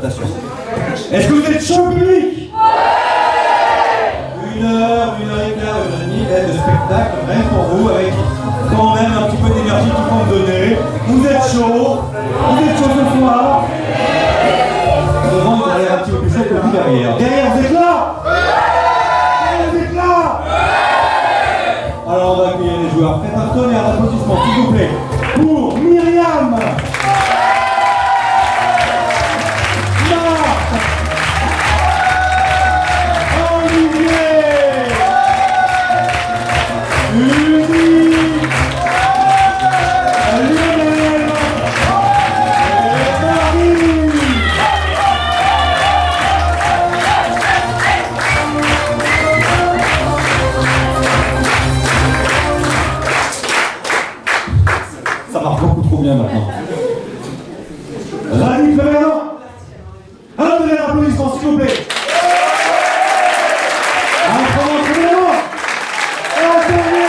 Est-ce que vous êtes chaud, public? Une heure et quart, 1h30 de spectacle, rien pour vous, avec quand même un petit peu d'énergie qu'il faut me donner. Vous êtes chaud ce soir. Devant, vous allez un petit peu plus chaud que vous derrière. Derrière, vous êtes là? Vous êtes là? Alors on va accueillir les joueurs. Faites un tonnerre d'applaudissements, s'il vous plaît, pour Myriam, ça marche beaucoup trop bien maintenant. Rani Clément, un tonnerre d'applaudissements, s'il vous plaît. Un tonnerre d'applaudissements.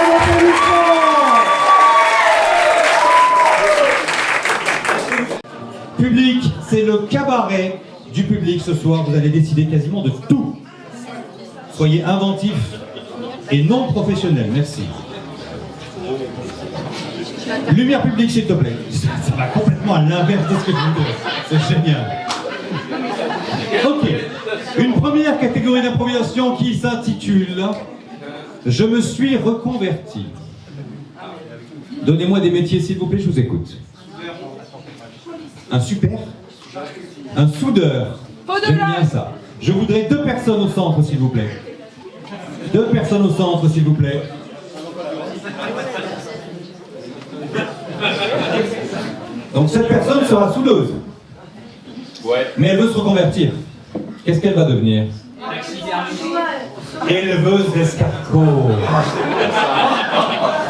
Public, c'est le cabaret du public ce soir. Vous allez décider quasiment de tout. Soyez inventifs et non professionnels. Merci. Lumière publique, s'il te plaît. Ça va complètement à l'inverse de ce que je voudrais. C'est génial. Ok. Une première catégorie d'improvisation qui s'intitule « Je me suis reconverti ». Donnez-moi des métiers, s'il vous plaît, je vous écoute. Un super? Un soudeur. J'aime bien ça. Je voudrais 2 personnes au centre, s'il vous plaît. 2 personnes au centre, s'il vous plaît. Donc cette personne sera soudeuse. Ouais. Mais elle veut se reconvertir. Qu'est-ce qu'elle va devenir? Éleveuse d'escargots.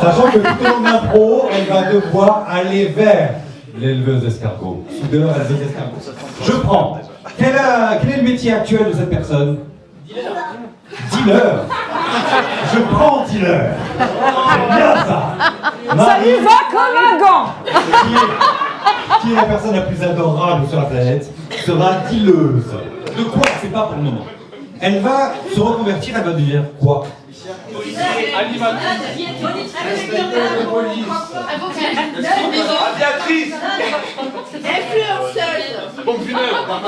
Sachant que tout au long de l'impro, elle va devoir aller vers l'éleveuse d'escargots. Soudeur, éleveuse d'escargots. Je prends. Quel est le métier actuel de cette personne? Dealer. Je prends dealer. C'est bien ça. Ça lui va comme un gant. Qui est la personne la plus adorable sur la planète sera dealeuse. De quoi? C'est pas pour le moment. Elle va se reconvertir, elle va devenir quoi? Animal. Aviatrice. Influenceuse. Pompe funèbre.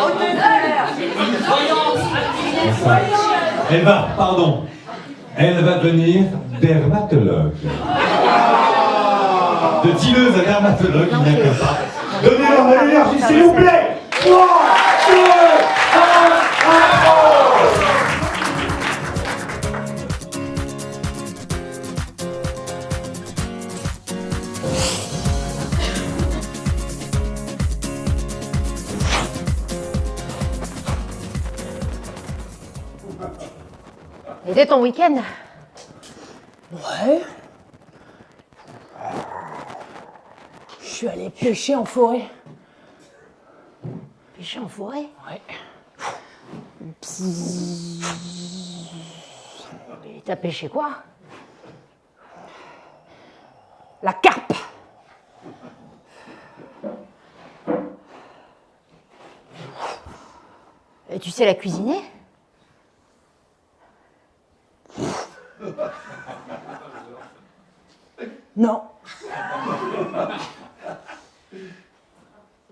Elle va devenir dermatologue. De dealeuse à dermatologue, il n'y a que ça. Donnez-leur de l'énergie, s'il vous plaît. 3, 2, 1, C'était ton week-end? Ouais. Je suis allé pêcher en forêt. Pêcher en forêt? Ouais. Et t'as pêché quoi? La carpe. Et tu sais la cuisiner? Non.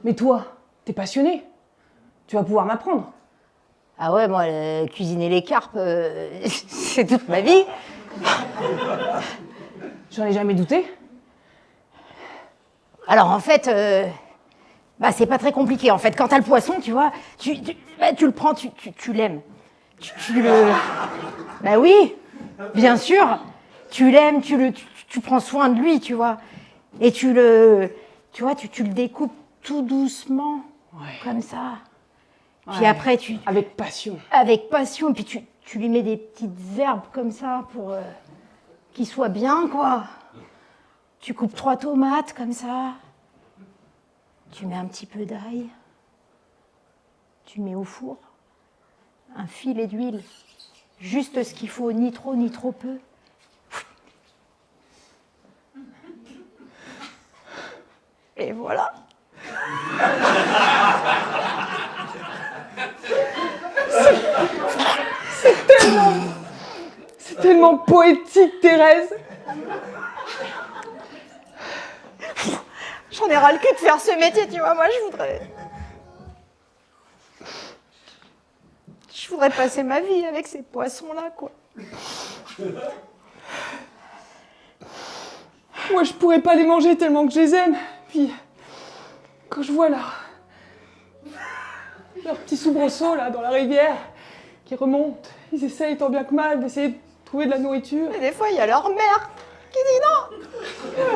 Mais toi, t'es passionné. Tu vas pouvoir m'apprendre. Ah ouais, moi, cuisiner les carpes, c'est toute ma vie. J'en ai jamais douté. Alors en fait, c'est pas très compliqué. En fait, quand t'as le poisson, tu vois, tu le prends, tu l'aimes. Tu le... Bah oui, bien sûr. Tu l'aimes, tu prends soin de lui, tu vois. Et tu le découpes tout doucement, comme ça. Puis après, Avec passion. Avec passion, puis tu lui mets des petites herbes comme ça pour qu'il soit bien, quoi. Tu coupes 3 tomates comme ça. Tu mets un petit peu d'ail. Tu mets au four. Un filet d'huile. Juste ce qu'il faut, ni trop peu. Et voilà. tellement poétique, Thérèse. J'en ai ras le cul de faire ce métier, tu vois. Moi, je voudrais passer ma vie avec ces poissons-là, quoi. Moi, je pourrais pas les manger tellement que je les aime. Puis, quand je vois leur petit soubresaut, là, dans la rivière, qui remonte, ils essayent tant bien que mal d'essayer de trouver de la nourriture. Et des fois, il y a leur mère qui dit non.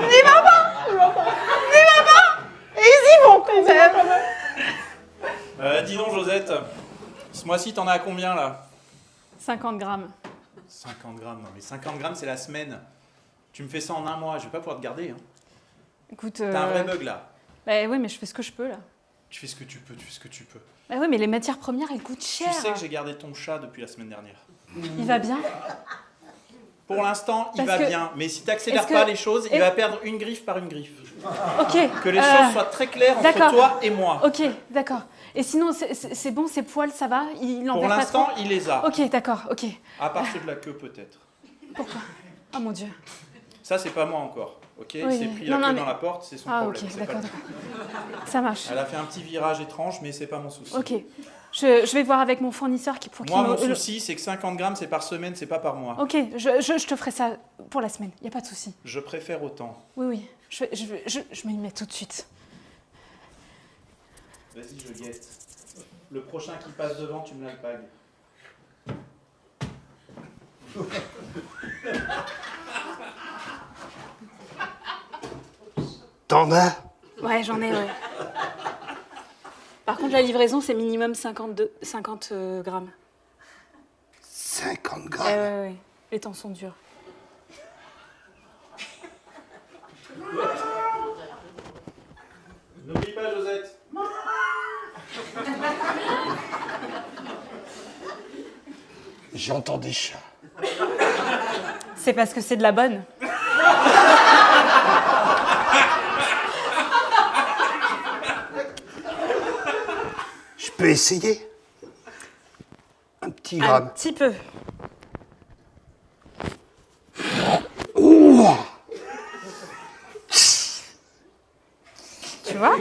N'y va pas. N'y va pas. Et ils y vont quand même. Dis donc, Josette, ce mois-ci, t'en as à combien, là? 50 grammes. 50 grammes, non mais 50 grammes, c'est la semaine. Tu me fais ça en un mois, je vais pas pouvoir te garder. Hein. Écoute. T'as un vrai bug, là. Bah oui, mais je fais ce que je peux, là. Tu fais ce que tu peux, tu fais ce que tu peux. Bah oui, mais les matières premières, elles coûtent cher. Tu sais que j'ai gardé ton chat depuis la semaine dernière. Il va bien? Pour l'instant, il Parce va que- bien, mais si t'accélères est-ce pas que- les choses, il va perdre une griffe par une griffe. Ok. Que les choses soient très claires entre d'accord. toi et moi. Ok, d'accord. Et sinon, c'est bon, ses poils, ça va? Il en Pour perd pas l'instant, trop? il les a. Ok, d'accord, ok. À part ceux de la queue, peut-être. Pourquoi? Oh mon Dieu. Ça, c'est pas moi encore. Ok, Oui, il s'est pris la non, queue mais- dans la porte, c'est son Ah problème. ok, c'est d'accord, pas le d'accord. Ça marche. Elle a fait un petit virage étrange, mais c'est pas mon souci. Ok. Je vais voir avec mon fournisseur pour qu'il Moi, me... mon souci, c'est que 50 grammes, c'est par semaine, c'est pas par mois. Ok, je te ferai ça pour la semaine, y a pas de souci. Je préfère autant. Oui, oui, je m'y mets tout de suite. Vas-y, je guette. Le prochain qui passe devant, tu me l'alpagues. T'en as? Ouais, j'en ai, ouais. Par contre, la livraison, c'est minimum 50 grammes. 50 Ouais, grammes. ouais. Les temps sont durs. N'oublie pas, Josette. J'entends des chats. C'est parce que c'est de la bonne. Je peux essayer? Un petit Un gramme. petit peu. Tu vois?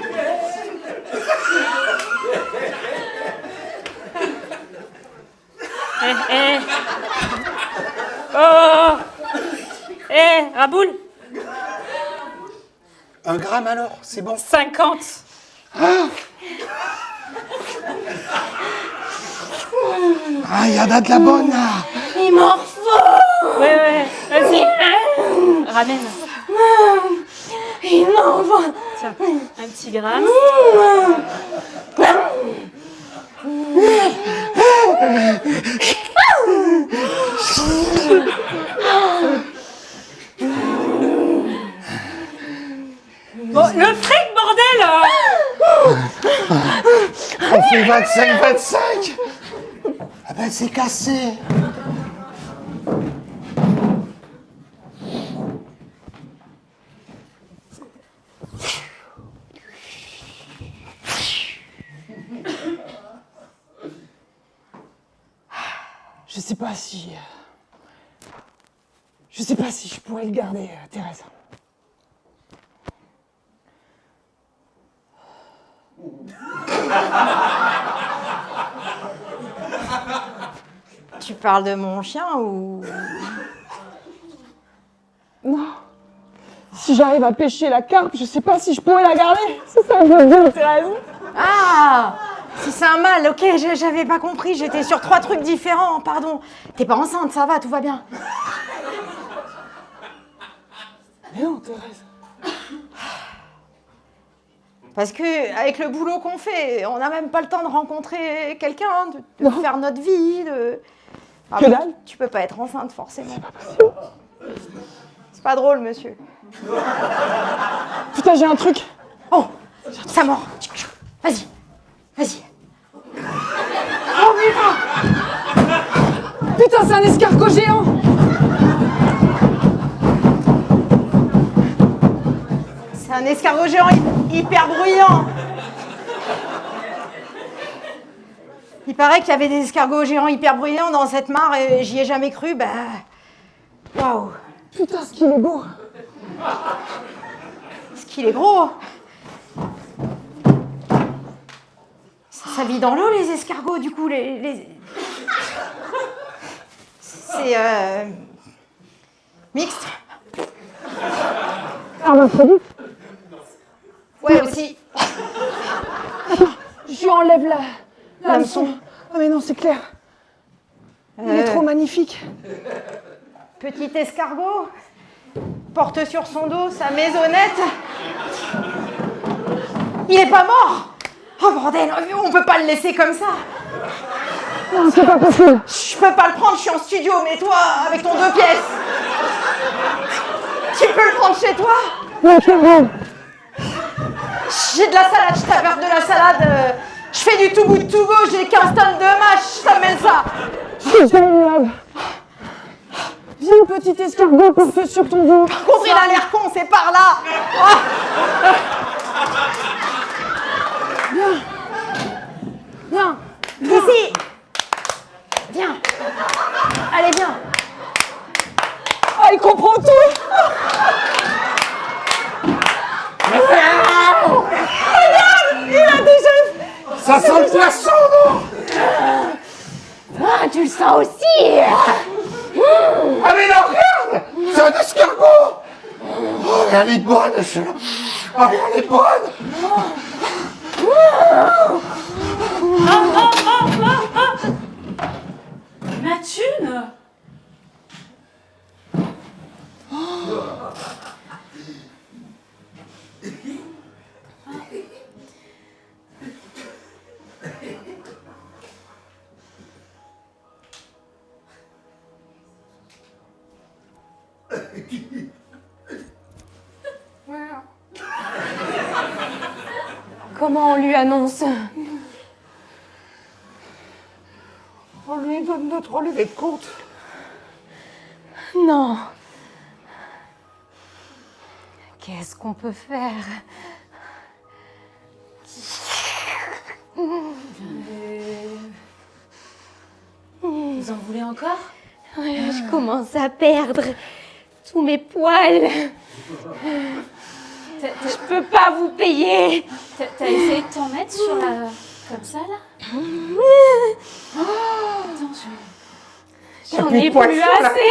Oh! Raboul! Un gramme alors, c'est bon. 50! Ah, il y en a de la bonne là. Il m'en faut. Ouais, vas-y! Ramène! Il m'en faut. Tiens, un petit gramme. Bon, le fric, bordel! On fait 25. Ah ben c'est cassé. Je sais pas si... Je sais pas si je pourrais le garder, Thérèse. Tu parles de mon chien ou... Non. Si j'arrive à pêcher la carpe, je sais pas si je pourrais la garder. C'est ça que je veux dire, Thérèse. Ah, si c'est un mâle, ok, j'avais pas compris, j'étais sur 3 trucs différents, pardon. T'es pas enceinte, ça va, tout va bien. Mais non, Thérèse. Parce que avec le boulot qu'on fait, on n'a même pas le temps de rencontrer quelqu'un, de faire notre vie, de... Ah, Que mais dalle. Tu peux pas être enceinte, forcément. C'est pas drôle, monsieur. Putain, j'ai un truc. Oh, ça mord. Vas-y, vas-y. Putain, c'est un escargot géant. C'est un escargot géant hyper bruyant. Il paraît qu'il y avait des escargots géants hyper bruyants dans cette mare et j'y ai jamais cru. Bah, Waouh. Putain, ce qu'il est beau. Ce qu'il est gros. Ça vit dans l'eau, les escargots, du coup, C'est mixte. Hermaphrodite. Ouais, aussi. Je lui enlève l'hameçon. Ah mais non, c'est clair. Il est trop magnifique. Petit escargot porte sur son dos sa maisonnette. Il est pas mort. Oh bordel, on peut pas le laisser comme ça. Non, c'est pas possible. Je peux pas le prendre, je suis en studio, mais toi, avec ton 2 pièces, tu peux le prendre chez toi. Ouais, c'est vrai. J'ai de la salade, je t'apporte de la salade. Je fais du tout good to go, j'ai 15 tonnes de mâche, je t'amène ça. C'est génial. Viens, petit escargot, porte sur ton dos. Par contre, il a l'air con, c'est par là. Ah. Viens. Ici. Viens. Allez, viens. Ah, il comprend tout. Il a déjà... Ça sent le poisson, non? Ah, tu le sens aussi. Ah mais non, regarde! C'est un escargot! Oh, elle est bonne, celle-là! Ah, elle est bonne! Ma thune. Comment on lui annonce? On lui donne notre relevé de compte. Non. Qu'est-ce qu'on peut faire? Vous en voulez encore? Ouais, je commence à perdre tous mes poils. Je peux pas vous payer. T'as essayé de t'en mettre sur la... comme ça, là? Attends, J'en ai plus assez.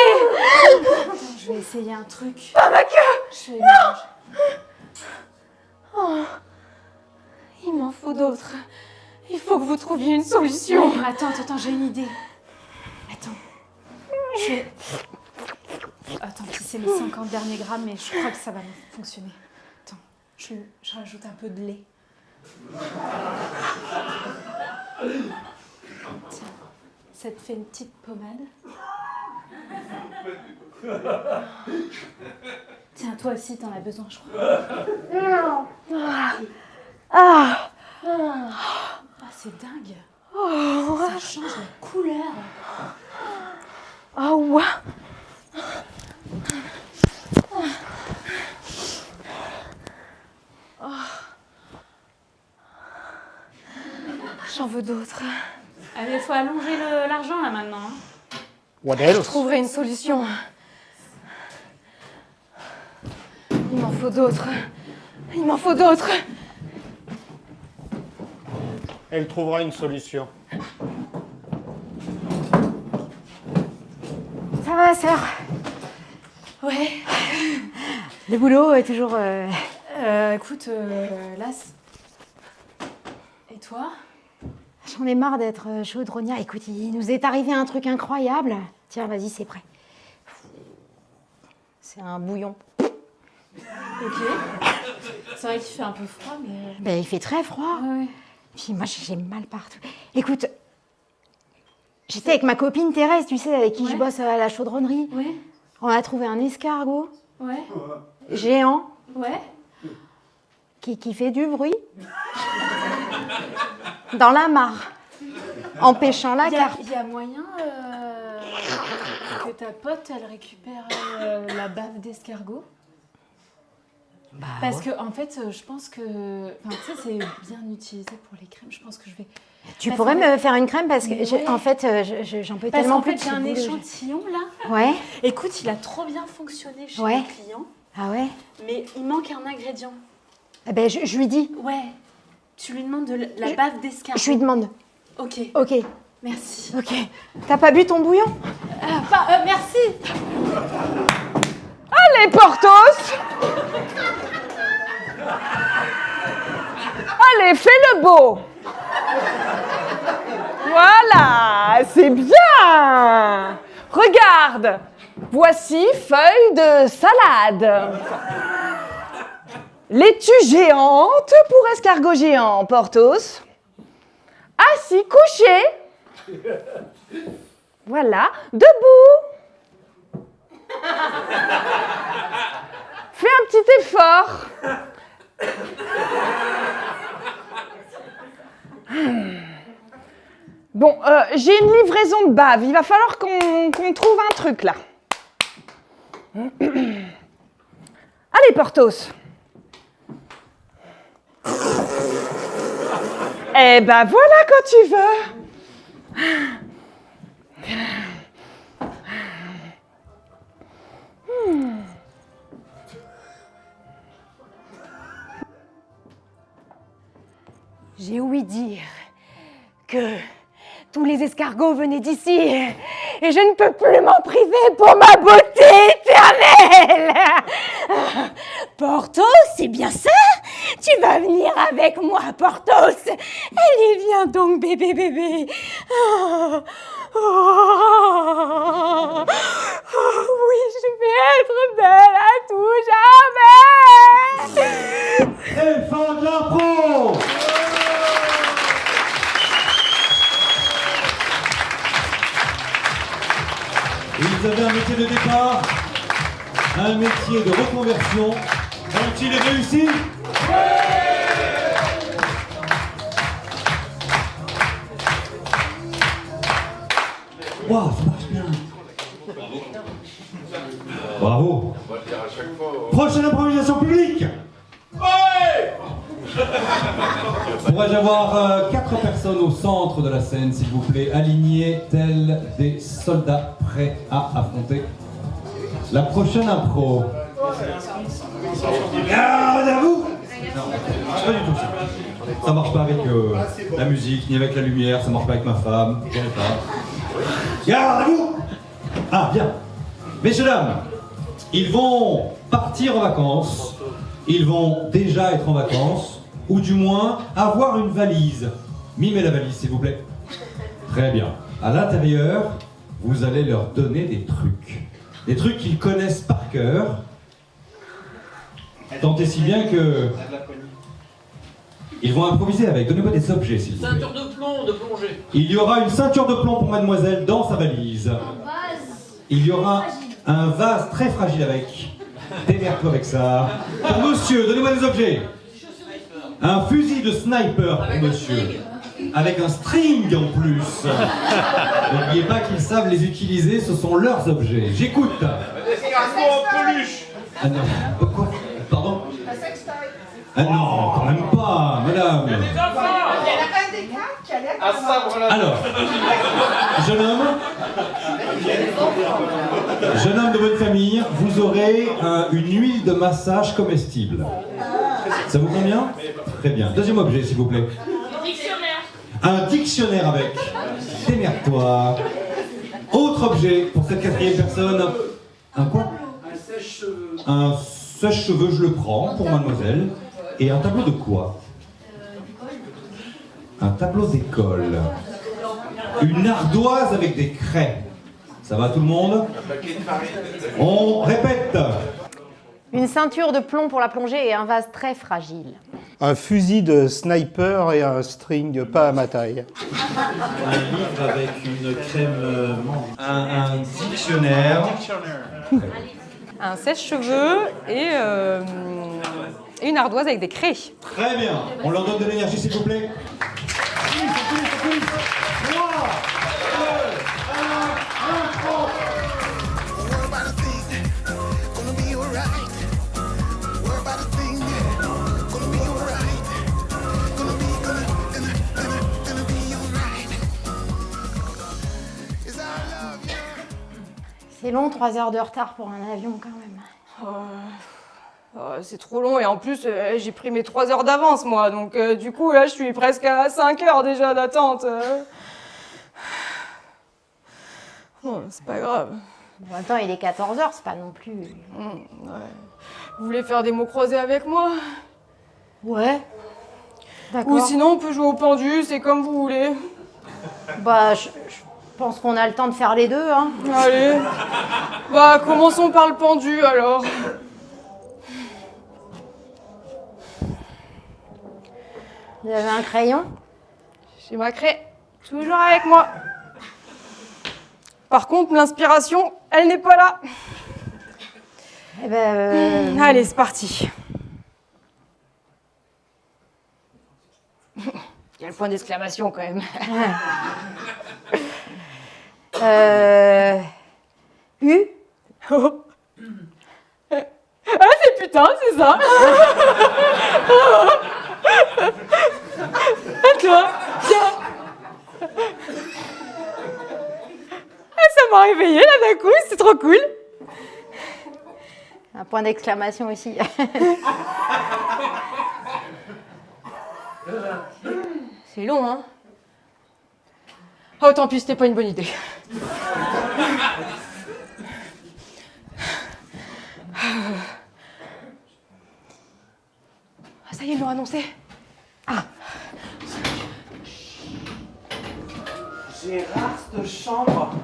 je vais essayer un truc. Pas ma queue. Je vais mélanger. Oh. Il m'en faut d'autres. Il faut que vous trouviez une solution. Attends, j'ai une idée. Attends. Je vais... Attends, c'est les 50 derniers grammes, mais je crois que ça va fonctionner. Attends, je rajoute un peu de lait. Tiens, ça te fait une petite pommade. Tiens, toi aussi, t'en as besoin, je crois. Ah, c'est dingue. Ça change la couleur. Ah ouais. J'en veux d'autres. Ah, mais il faut allonger l'argent, là, maintenant. Hein. What else? Je trouverai une solution. Il m'en faut d'autres. Il m'en faut d'autres. Elle trouvera une solution. Ça va, sœur? Ouais. Le boulot est toujours... Écoute, là... Et toi? J'en ai marre d'être chaudronnière. Écoute, il nous est arrivé un truc incroyable. Tiens, vas-y, c'est prêt. C'est un bouillon. Ok. C'est vrai qu'il fait un peu froid, mais... Ben, il fait très froid. Ouais. Puis moi, j'ai mal partout. Écoute, j'étais avec ma copine Thérèse, tu sais, avec qui je Ouais. bosse à la chaudronnerie. Ouais. On a trouvé un escargot Ouais. géant Ouais. qui fait du bruit dans la mare, empêchant la carpe. Il y a moyen que ta pote, elle récupère la bave d'escargot? Parce que, en fait, je pense que... Enfin, tu sais, c'est bien utilisé pour les crèmes. Je pense que je vais Tu Parce pourrais qu'en fait- me faire une crème parce que, Ouais. en fait, j'en peux Parce tellement qu'en plus fait, de j'ai ce un boulot. échantillon là. Ouais. Écoute, il a trop bien fonctionné chez Ouais. le client, Ah ouais. mais il manque un ingrédient. Eh ben, je lui dis. Ouais. Tu lui demandes de la bave d'escargot. Je lui demande. Ok. Ok. Merci. Ok. T'as pas bu ton bouillon? Merci. Allez, Porthos! Allez, fais le beau! Voilà, c'est bien! Regarde, voici feuille de salade. Laitue géante pour escargot géant, Porthos. Assis, couché. Voilà, debout. Fais un petit effort. Bon, j'ai une livraison de bave. Il va falloir qu'on trouve un truc là. Allez, Porthos. Eh ben voilà quand tu veux. J'ai ouï dire que tous les escargots venaient d'ici et je ne peux plus m'en priver pour ma beauté éternelle. Porthos, c'est bien ça? Tu vas venir avec moi, Porthos. Allez, viens donc, bébé, bébé. Oh, oh, oh, oui, je vais être belle à tout jamais. Et fin de l'impro. Ils avaient un métier de départ, un métier de reconversion. Ont-ils réussi? Waouh, ça marche bien. Bravo. Prochaine improvisation publique. Pourrais-je avoir 4 personnes au centre de la scène, s'il vous plaît, alignées tels des soldats prêts à affronter la prochaine impro. Garde à vous. Non, pas du tout ça. Ça marche pas avec la musique, ni avec la lumière, ça marche pas avec ma femme. J'aime pas. Garde à vous. Ah, bien. Messieurs, dames, ils vont partir en vacances. Ils vont déjà être en vacances, ou du moins avoir une valise. Mimez la valise, s'il vous plaît. Très bien. À l'intérieur, vous allez leur donner des trucs. Des trucs qu'ils connaissent par cœur. Tant et si bien que... Ils vont improviser avec. Donnez-moi des objets, s'il vous plaît. Ceinture de plomb, de plongée. Il y aura une ceinture de plomb pour mademoiselle dans sa valise. Il y aura un vase très fragile avec. Démerde-toi avec ça. Pour monsieur, donnez-moi des objets. Un fusil de sniper pour monsieur. Avec un string en plus. N'oubliez pas qu'ils savent les utiliser, ce sont leurs objets. J'écoute. Escargot en peluche. Ah non. Quoi? Pardon? Ah non, quand même pas, madame. Des enfants. À sabre là. Alors, jeune homme de bonne famille, vous aurez une huile de massage comestible. Ça vous convient? Très bien. Deuxième objet, s'il vous plaît. Un dictionnaire avec. Démerde-toi. Autre objet pour cette 4e personne. Un quoi? Un sèche-cheveux. Un sèche-cheveux, je le prends pour mademoiselle. Et un tableau de quoi? Un tableau d'école. Une ardoise avec des craies. Ça va tout le monde? On répète. Une ceinture de plomb pour la plongée et un vase très fragile. Un fusil de sniper et un string pas à ma taille. Un livre avec une crème Un dictionnaire. Un sèche-cheveux et une ardoise avec des craies. Très bien. On leur donne de l'énergie, s'il vous plaît. 3, 2, 1, impro. Gonna be alright. Gonna be C'est long, 3 heures de retard pour un avion quand même. C'est trop long et en plus, j'ai pris mes 3 heures d'avance, moi. Donc, du coup, là, je suis presque à 5 heures déjà d'attente. Bon, c'est pas grave. En même temps, il est 14 heures, c'est pas non plus... Ouais. Vous voulez faire des mots croisés avec moi? Ouais. D'accord. Ou sinon, on peut jouer au pendu, c'est comme vous voulez. Bah, je pense qu'on a le temps de faire les deux, hein. Allez. Bah, commençons par le pendu, alors. Vous avez un crayon? J'ai ma craie toujours avec moi. Par contre, l'inspiration, elle n'est pas là. Eh ben... Allez, c'est parti. Il y a le point d'exclamation quand même. U? Oh. Ah, c'est putain, c'est ça. À toi, tiens. Ah, ça m'a réveillée là d'un coup, c'est trop cool. Un point d'exclamation aussi. C'est long, hein? Oh, tant pis, c'était pas une bonne idée. Ah, ça y est, ils l'ont annoncé. Ah. Gérard, cette chambre.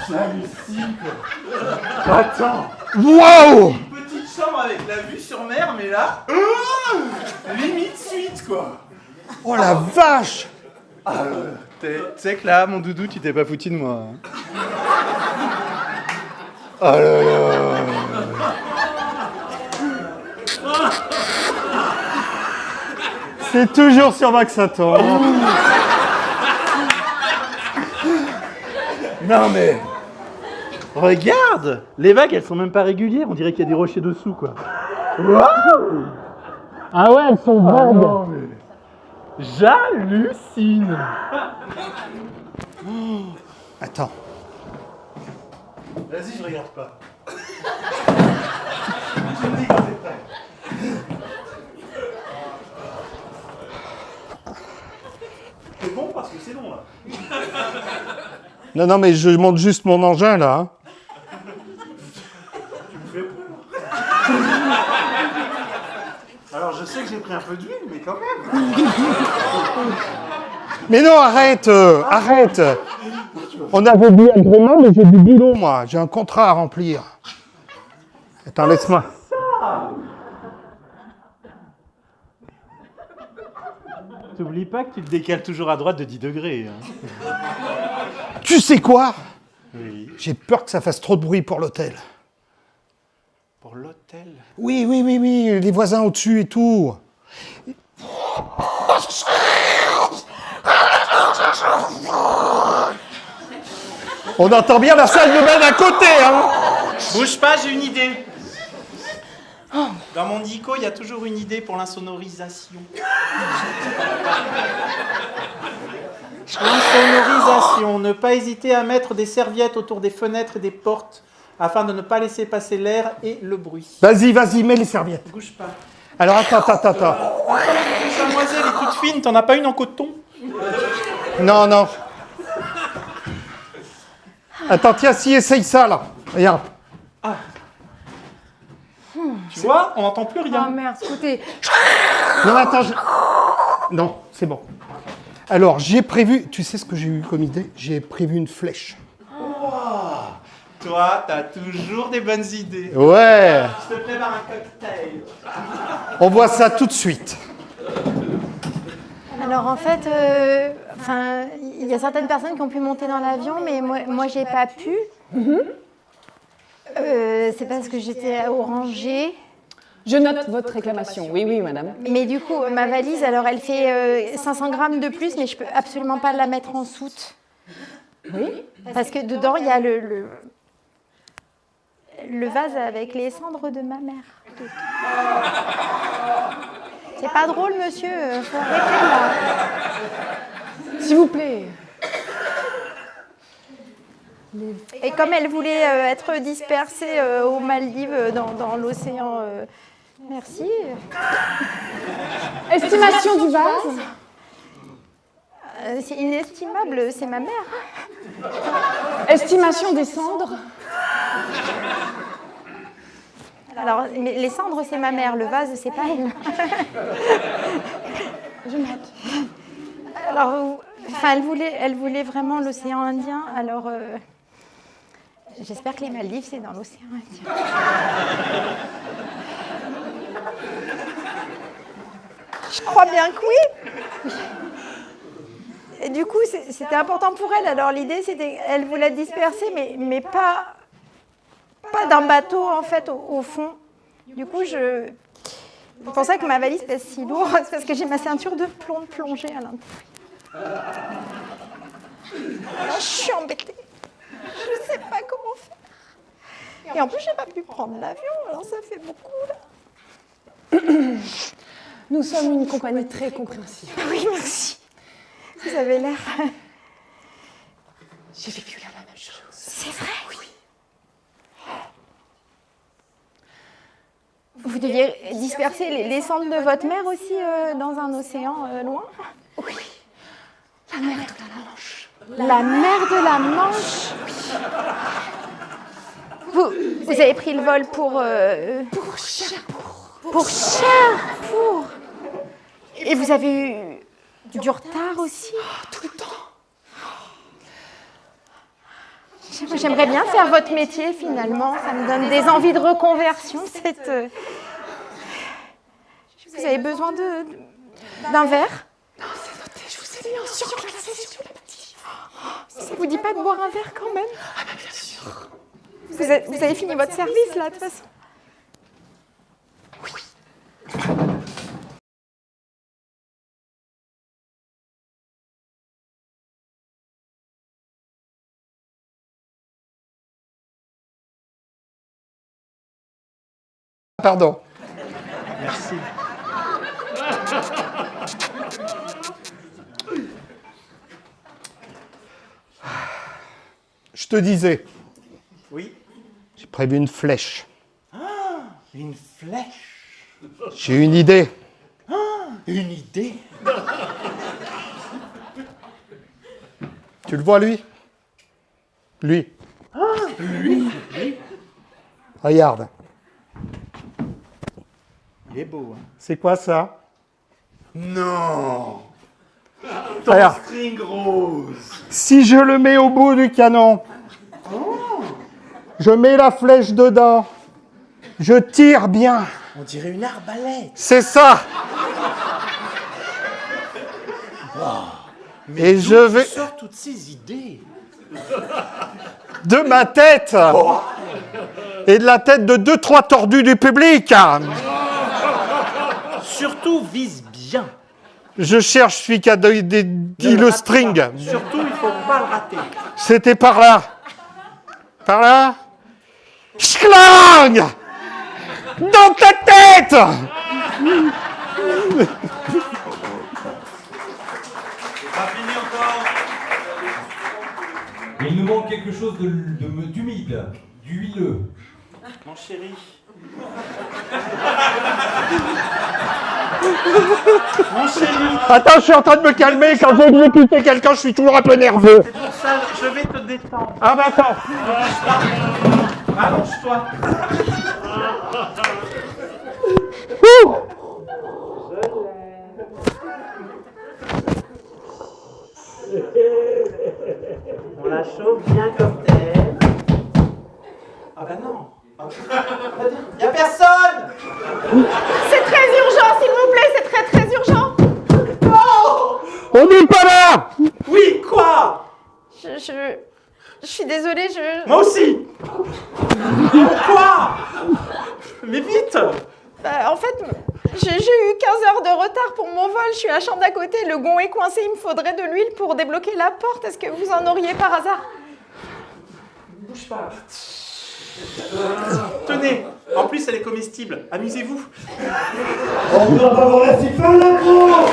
J'hallucine. Attends. Waouh! Une petite chambre avec la vue sur mer, mais là, limite suite, quoi. Oh la vache! Tu sais que là, mon doudou, tu t'es pas foutu de moi. Hein. Oh là là. C'est toujours sur moi que ça tombe. Non mais... Regarde! Les vagues, elles sont même pas régulières, on dirait qu'il y a des rochers dessous, quoi. Waouh! Ah ouais, elles sont vagues. non, mais... J'hallucine! Attends. Vas-y, je regarde pas. C'est bon parce que c'est long, là. Non, mais je monte juste mon engin, là. Hein. Alors, je sais que j'ai pris un peu d'huile, mais quand même. Mais non, arrête, arrête. On avait dit agrément, mais j'ai du boulot, moi. J'ai un contrat à remplir. Attends, laisse-moi. T'oublies pas que tu te décales toujours à droite de 10 degrés. Hein. Tu sais quoi? Oui. J'ai peur que ça fasse trop de bruit pour l'hôtel. Pour l'hôtel? Oui, les voisins au-dessus et tout. On entend bien la salle de bain à côté, hein? Bouge pas, j'ai une idée. Dans mon dico, il y a toujours une idée pour l'insonorisation. L'insonorisation. Ne pas hésiter à mettre des serviettes autour des fenêtres et des portes afin de ne pas laisser passer l'air et le bruit. Vas-y, mets les serviettes. Bouge pas. Alors, attends. La chamoiselle est toute fine, t'en as pas une en coton? Non. Attends, tiens, si, essaye ça, là. Regarde. Tu vois, on n'entend plus Oh rien. merde, écoutez. Non, attends, non, c'est bon. Alors, j'ai prévu... Tu sais ce que j'ai eu comme idée? J'ai prévu une flèche. Toi, t'as toujours des bonnes idées. Ouais. Je te prépare un cocktail. On voit ça tout de suite. Alors en fait, il y a certaines personnes qui ont pu monter dans l'avion, mais moi j'ai pas pu. C'est parce que j'étais au rangé. Je note votre réclamation. Oui, madame. Mais du coup, ma valise, alors elle fait 500 grammes de plus, mais je peux absolument pas la mettre en soute. Oui. Parce que dedans, il y a le vase avec les cendres de ma mère. C'est pas drôle, monsieur. Faut arrêter là. S'il vous plaît. comme elle voulait être dispersée aux Maldives dans l'océan. Merci. Estimation du vase. C'est inestimable, c'est ma mère. Estimation des cendres. Alors, les cendres, c'est ma mère, le vase, c'est pas elle. Je note. Alors, elle voulait vraiment l'océan Indien, alors j'espère que les Maldives, c'est dans l'océan Indien. Je crois bien que oui. Et du coup, c'était important pour elle. Alors l'idée, c'était qu'elle voulait disperser, mais pas d'un bateau, en fait, au fond. Du coup, je pensais que ma valise pèse si lourd, c'est parce que j'ai ma ceinture de plomb de plongée à l'intérieur. Alors, je suis embêtée. Je ne sais pas comment faire. Et en plus, je n'ai pas pu prendre l'avion, alors ça fait beaucoup, là. Nous sommes une compagnie très compréhensive. Oui, merci. Vous avez l'air... J'ai vécu la même chose. C'est vrai? Oui. Vous deviez disperser les cendres de votre mère aussi dans un océan loin? Oui. La mer de la Manche. La mer de la Manche? Vous avez pris le vol pour Cherbourg. Pour Cherbourg. Et vous avez eu du retard aussi? Tout le temps. J'aimerais bien faire votre métier finalement. Ça me donne des envies de reconversion. Vous avez besoin d'un verre? Non, c'est noté, je vous ai mis en surclassé sur la petite. Ça vous dit pas de boire un verre quand même? Ah bah bien sûr. Vous avez fini votre service là de toute façon? Pardon. Merci. Je te disais, Oui. j'ai prévu une flèche. Une flèche. J'ai une idée. Une idée. Tu le vois, lui? Lui. Lui. Regarde. Il est beau, hein. C'est quoi ça? Non. Regarde. String rose. Si je le mets au bout du canon, je mets la flèche dedans, je tire bien. On dirait une arbalète. C'est ça. Et je vais Tu sors toutes ces idées. de ma tête et de la tête de 2-3 tordus du public. Surtout vise bien. Je cherche celui qui a dit le string. Surtout, il faut pas le rater. C'était par là. Par là. Schlang! Dans ta tête! Pas fini encore. Mais il nous manque quelque chose d'humide, d'huileux. Mon chéri. Mon chéri. Attends, je suis en train de me calmer. Quand j'ai exécuté quelqu'un, je suis toujours un peu nerveux. C'est pour ça, je vais te détendre. Ah bah attends. Allonge-toi. On la chauffe bien comme elle. Ah bah non. Y'a personne. C'est très urgent, s'il vous plaît, c'est très très urgent. On n'est pas là. Oui, quoi? Je suis désolée, Moi aussi. Pourquoi? Mais vite. Bah, en fait, j'ai eu 15 heures de retard pour mon vol. Je suis à la chambre d'à côté. Le gond est coincé. Il me faudrait de l'huile pour débloquer la porte. Est-ce que vous en auriez par hasard? Bouge pas. Tenez. En plus, elle est comestible. Amusez-vous. On ne va pas voir la cible là, gros.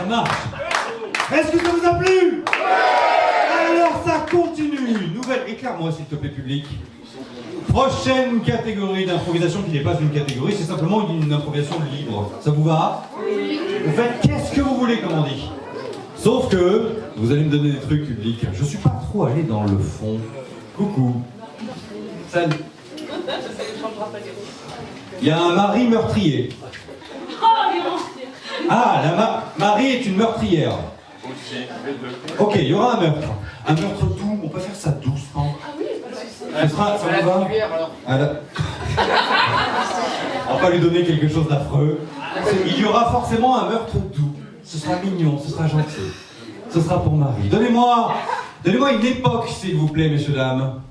marche. Est-ce que ça vous a plu? Alors ça continue. Nouvelle, éclaire-moi s'il te plaît public. Prochaine catégorie d'improvisation qui n'est pas une catégorie, c'est simplement une improvisation libre. Ça vous va? Vous faites qu'est-ce que vous voulez, comme on dit. Sauf que vous allez me donner des trucs publics. Je suis pas trop allé dans le fond. Coucou. Salut. Il y a un mari meurtrier. Ah, Marie est une meurtrière. Ok, il y aura un meurtre. Un meurtre doux, on peut faire ça doucement. Ça vous va? On va pas lui donner quelque chose d'affreux. Il y aura forcément un meurtre doux. Ce sera mignon, ce sera gentil. Ce sera pour Marie. Donnez-moi une époque, s'il vous plaît, messieurs, dames.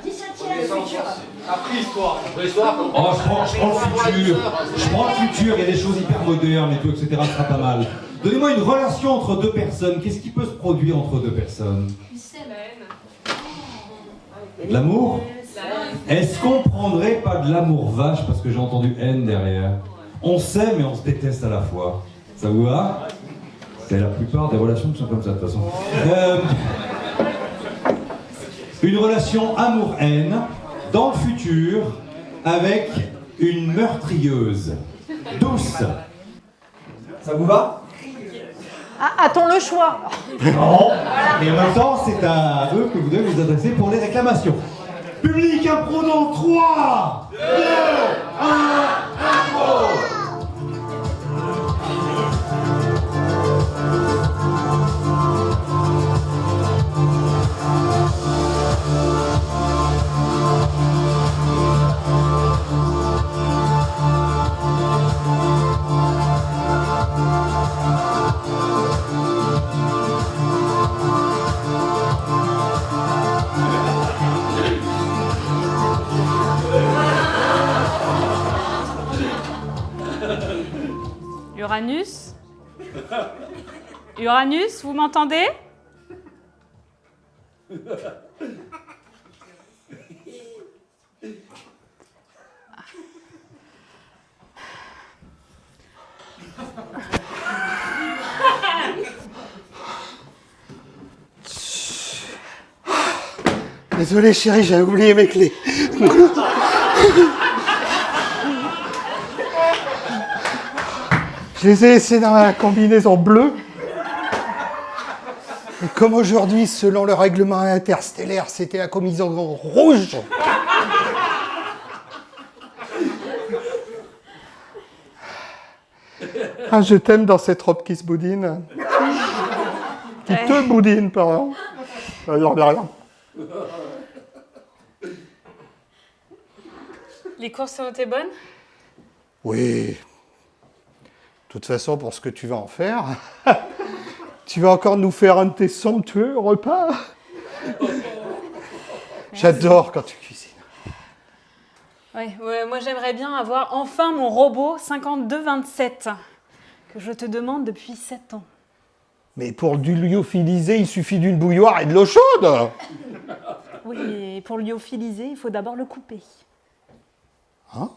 17e futur. Préhistoire. Oh, je prends le futur. Je prends le futur, il y a des choses hyper modernes et tout, etc. Ce sera pas mal. Donnez-moi une relation entre deux personnes. Qu'est-ce qui peut se produire entre deux personnes? De l'amour? Est-ce qu'on prendrait pas de l'amour vache parce que j'ai entendu haine derrière? On s'aime mais on se déteste à la fois. Ça vous va? C'est la plupart des relations qui sont comme ça de toute façon. Une relation amour-haine dans le futur avec une meurtrieuse douce. Ça vous va? Ah, attends le choix. Non, mais en même temps, c'est à eux que vous devez vous adresser pour les réclamations. Public impro dans 3, 2, 1, impro! Uranus? Uranus, vous m'entendez? Désolé chérie, j'avais oublié mes clés. Je les ai laissées dans la combinaison bleue. Et comme aujourd'hui, selon le règlement interstellaire, c'était la combinaison rouge. Ah, je t'aime dans cette robe qui se boudine. Qui te boudine, pardon. Alors, de rien. Les courses ont été bonnes? Oui. De toute façon, pour ce que tu vas en faire, tu vas encore nous faire un de tes somptueux repas. J'adore quand tu cuisines. Ouais, moi j'aimerais bien avoir enfin mon robot 5227 que je te demande depuis 7 ans. Mais pour du lyophiliser, il suffit d'une bouilloire et de l'eau chaude. Oui, et pour le lyophiliser, il faut d'abord le couper. Hein?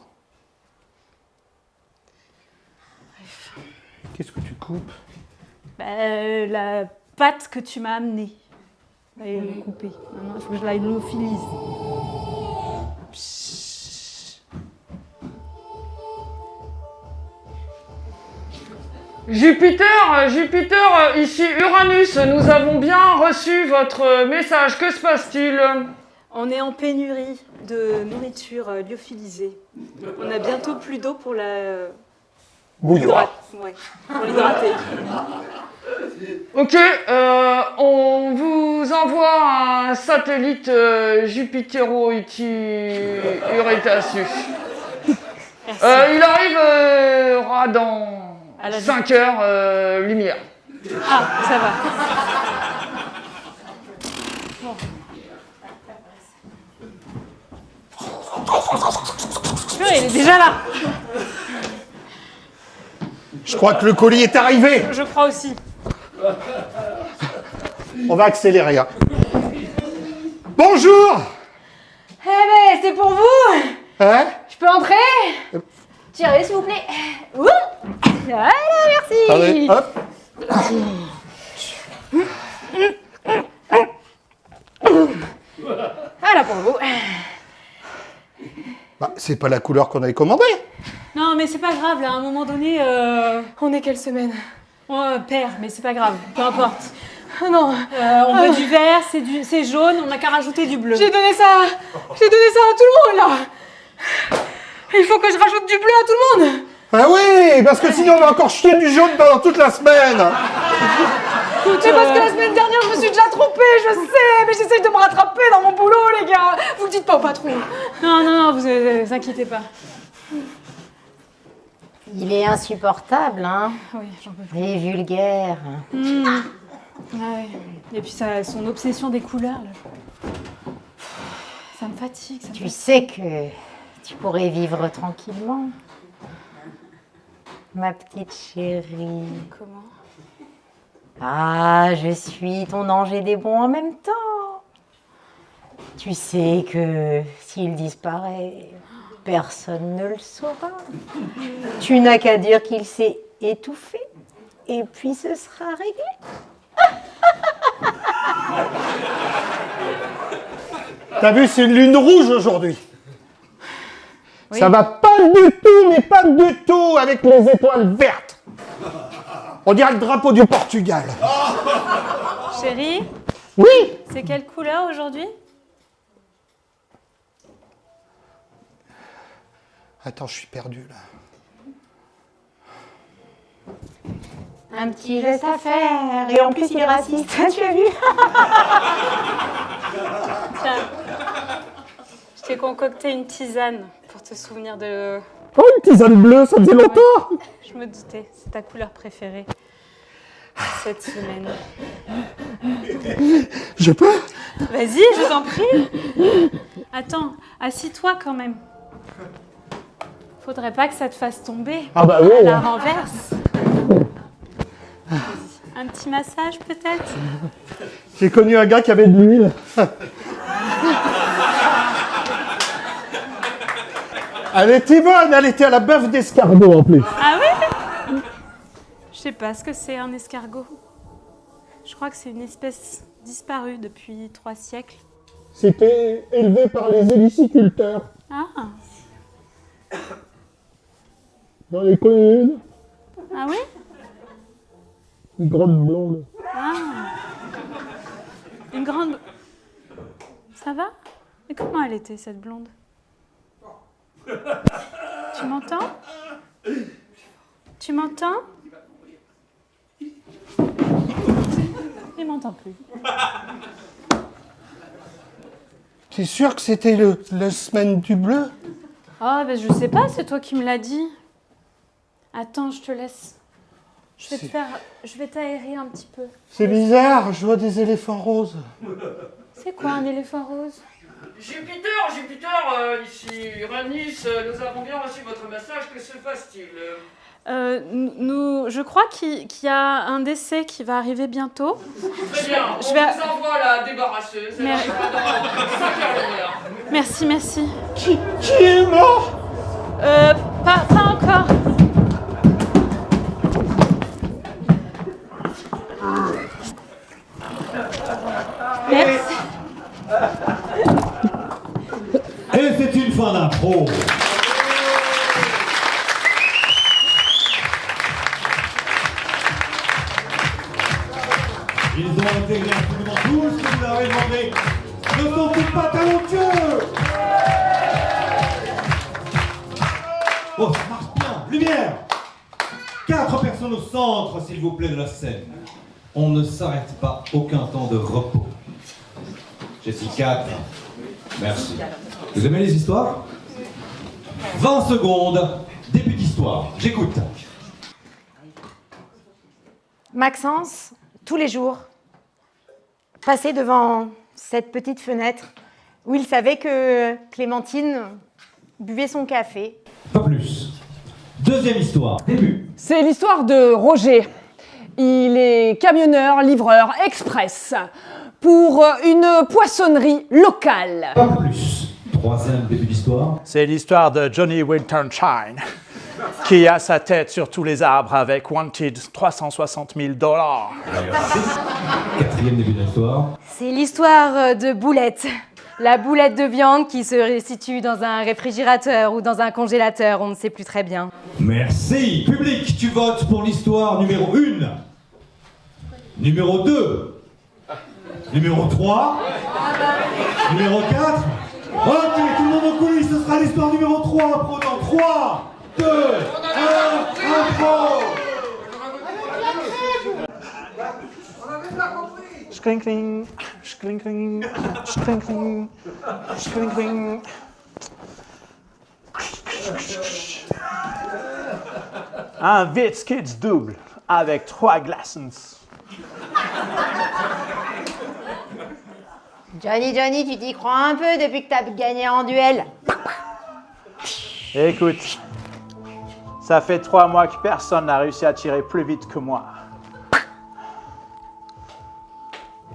Qu'est-ce que tu coupes? La pâte que tu m'as amenée. Elle est coupée. Maintenant, il faut que je la lyophilise. Jupiter, ici Uranus, nous avons bien reçu votre message. Que se passe-t-il? On est en pénurie de nourriture lyophilisée. On a bientôt plus d'eau pour la... Bouilloire. Ouais, pour l'hydrater. Ok, on vous envoie un satellite Jupitero-Uretasus. Il arrivera dans 5 heures lumière. Ah, ça va. Bon. Purée, il est déjà là. Je crois que le colis est arrivé. Je crois aussi. On va accélérer. Hein. Bonjour. Eh ben, c'est pour vous. Hein? Je peux entrer? Tirez, s'il vous plaît. Ouh. Voilà, merci. Attendez, hop. Voilà pour vous. Bah, c'est pas la couleur qu'on avait commandée. Non, mais c'est pas grave, là, à un moment donné, On est quelle semaine? on perd, mais c'est pas grave, peu importe. Ah non. On veut du vert, c'est jaune, on n'a qu'à rajouter du bleu. J'ai donné ça à tout le monde, là. Il faut que je rajoute du bleu à tout le monde. Ah oui, parce que sinon on va encore chier du jaune pendant toute la semaine. C'est parce que la semaine dernière, je me suis déjà trompée, je sais, mais j'essaye de me rattraper dans mon boulot, les gars. Vous le dites pas au patron. Non, vous inquiétez pas. Il est insupportable, hein. Oui, j'en peux plus. Et vulgaire. Ouais. Et puis son obsession des couleurs, là. Ça me fatigue, ça me Tu fatigue. sais que tu pourrais vivre tranquillement. Ma petite chérie. Comment? Ah, je suis ton ange et démon en même temps. Tu sais que s'il disparaît, personne ne le saura. Tu n'as qu'à dire qu'il s'est étouffé et puis ce sera réglé. T'as vu, c'est une lune rouge aujourd'hui. Oui. Ça va pas du tout, mais pas du tout avec les étoiles vertes. On dirait le drapeau du Portugal. Chérie, Oui. c'est quelle couleur aujourd'hui? Attends, je suis perdu là. Un petit geste à faire et en plus il est raciste. Tu as vu? Tiens, je t'ai concocté une tisane pour te souvenir de... Oh, une tisane bleue, ça faisait longtemps. Je me doutais, c'est ta couleur préférée cette semaine. Je peux? Vas-y, je t'en prie. Attends, assis-toi quand même. Faudrait pas que ça te fasse tomber. Ah bah oui. À la renverse. Un petit massage peut-être? J'ai connu un gars qui avait de l'huile. Elle était bonne, elle était à la bœuf d'escargot en plus. Ah oui? Je sais pas ce que c'est un escargot. Je crois que c'est une espèce disparue depuis 3 siècles. C'était élevé par les héliciculteurs. Ah, Dans les collines, ah oui? une grande blonde. Ah. Une grande... Ça va? Mais comment elle était cette blonde? Tu m'entends? Tu m'entends? Il m'entend plus. T'es sûr que c'était la semaine du bleu? Oh, ben je sais pas, c'est toi qui me l'as dit. Attends, je te laisse. Je vais t'aérer un petit peu. C'est bizarre, je vois des éléphants roses. C'est quoi un éléphant rose? Jupiter, ici Ranis, nous avons bien reçu votre message, que se passe-t-il? Je crois qu'il y a un décès qui va arriver bientôt. Très bien, on vous envoie la débarrasseuse, elle arrivera dans 5 heures. Merci. Qui est mort? Pas encore. Merci. Et c'est une fin d'impro. Ils ont intégré absolument tout ce que vous avez demandé. Ne sont-ils pas talentueux? Oh, ça marche bien. Lumière. 4 personnes au centre, s'il vous plaît, de la scène. On ne s'arrête pas, aucun temps de repos. Jessica, merci. Vous aimez les histoires? 20 secondes, début d'histoire. J'écoute. Maxence, tous les jours, passait devant cette petite fenêtre où il savait que Clémentine buvait son café. Pas plus. Deuxième histoire, début. C'est l'histoire de Roger. Il est camionneur, livreur, express pour une poissonnerie locale. Pas plus. Troisième début d'histoire. C'est l'histoire de Johnny Wintershine. qui a sa tête sur tous les arbres avec Wanted $360 000. Merci. Quatrième début d'histoire. C'est l'histoire de Boulette. La boulette de viande qui se situe dans un réfrigérateur ou dans un congélateur, on ne sait plus très bien. Merci. Public, tu votes pour l'histoire numéro 1. Numéro 2. Numéro 3. Numéro 4. Ok, tout le monde en coulisses, ce sera l'histoire numéro 3. Prenons 3, 2, 1, intro. Schkling, schkling, schkling, schkling. Un Vitskits double avec 3 glaçons. Johnny, tu t'y crois un peu depuis que t'as gagné en duel? Écoute, ça fait 3 mois que personne n'a réussi à tirer plus vite que moi.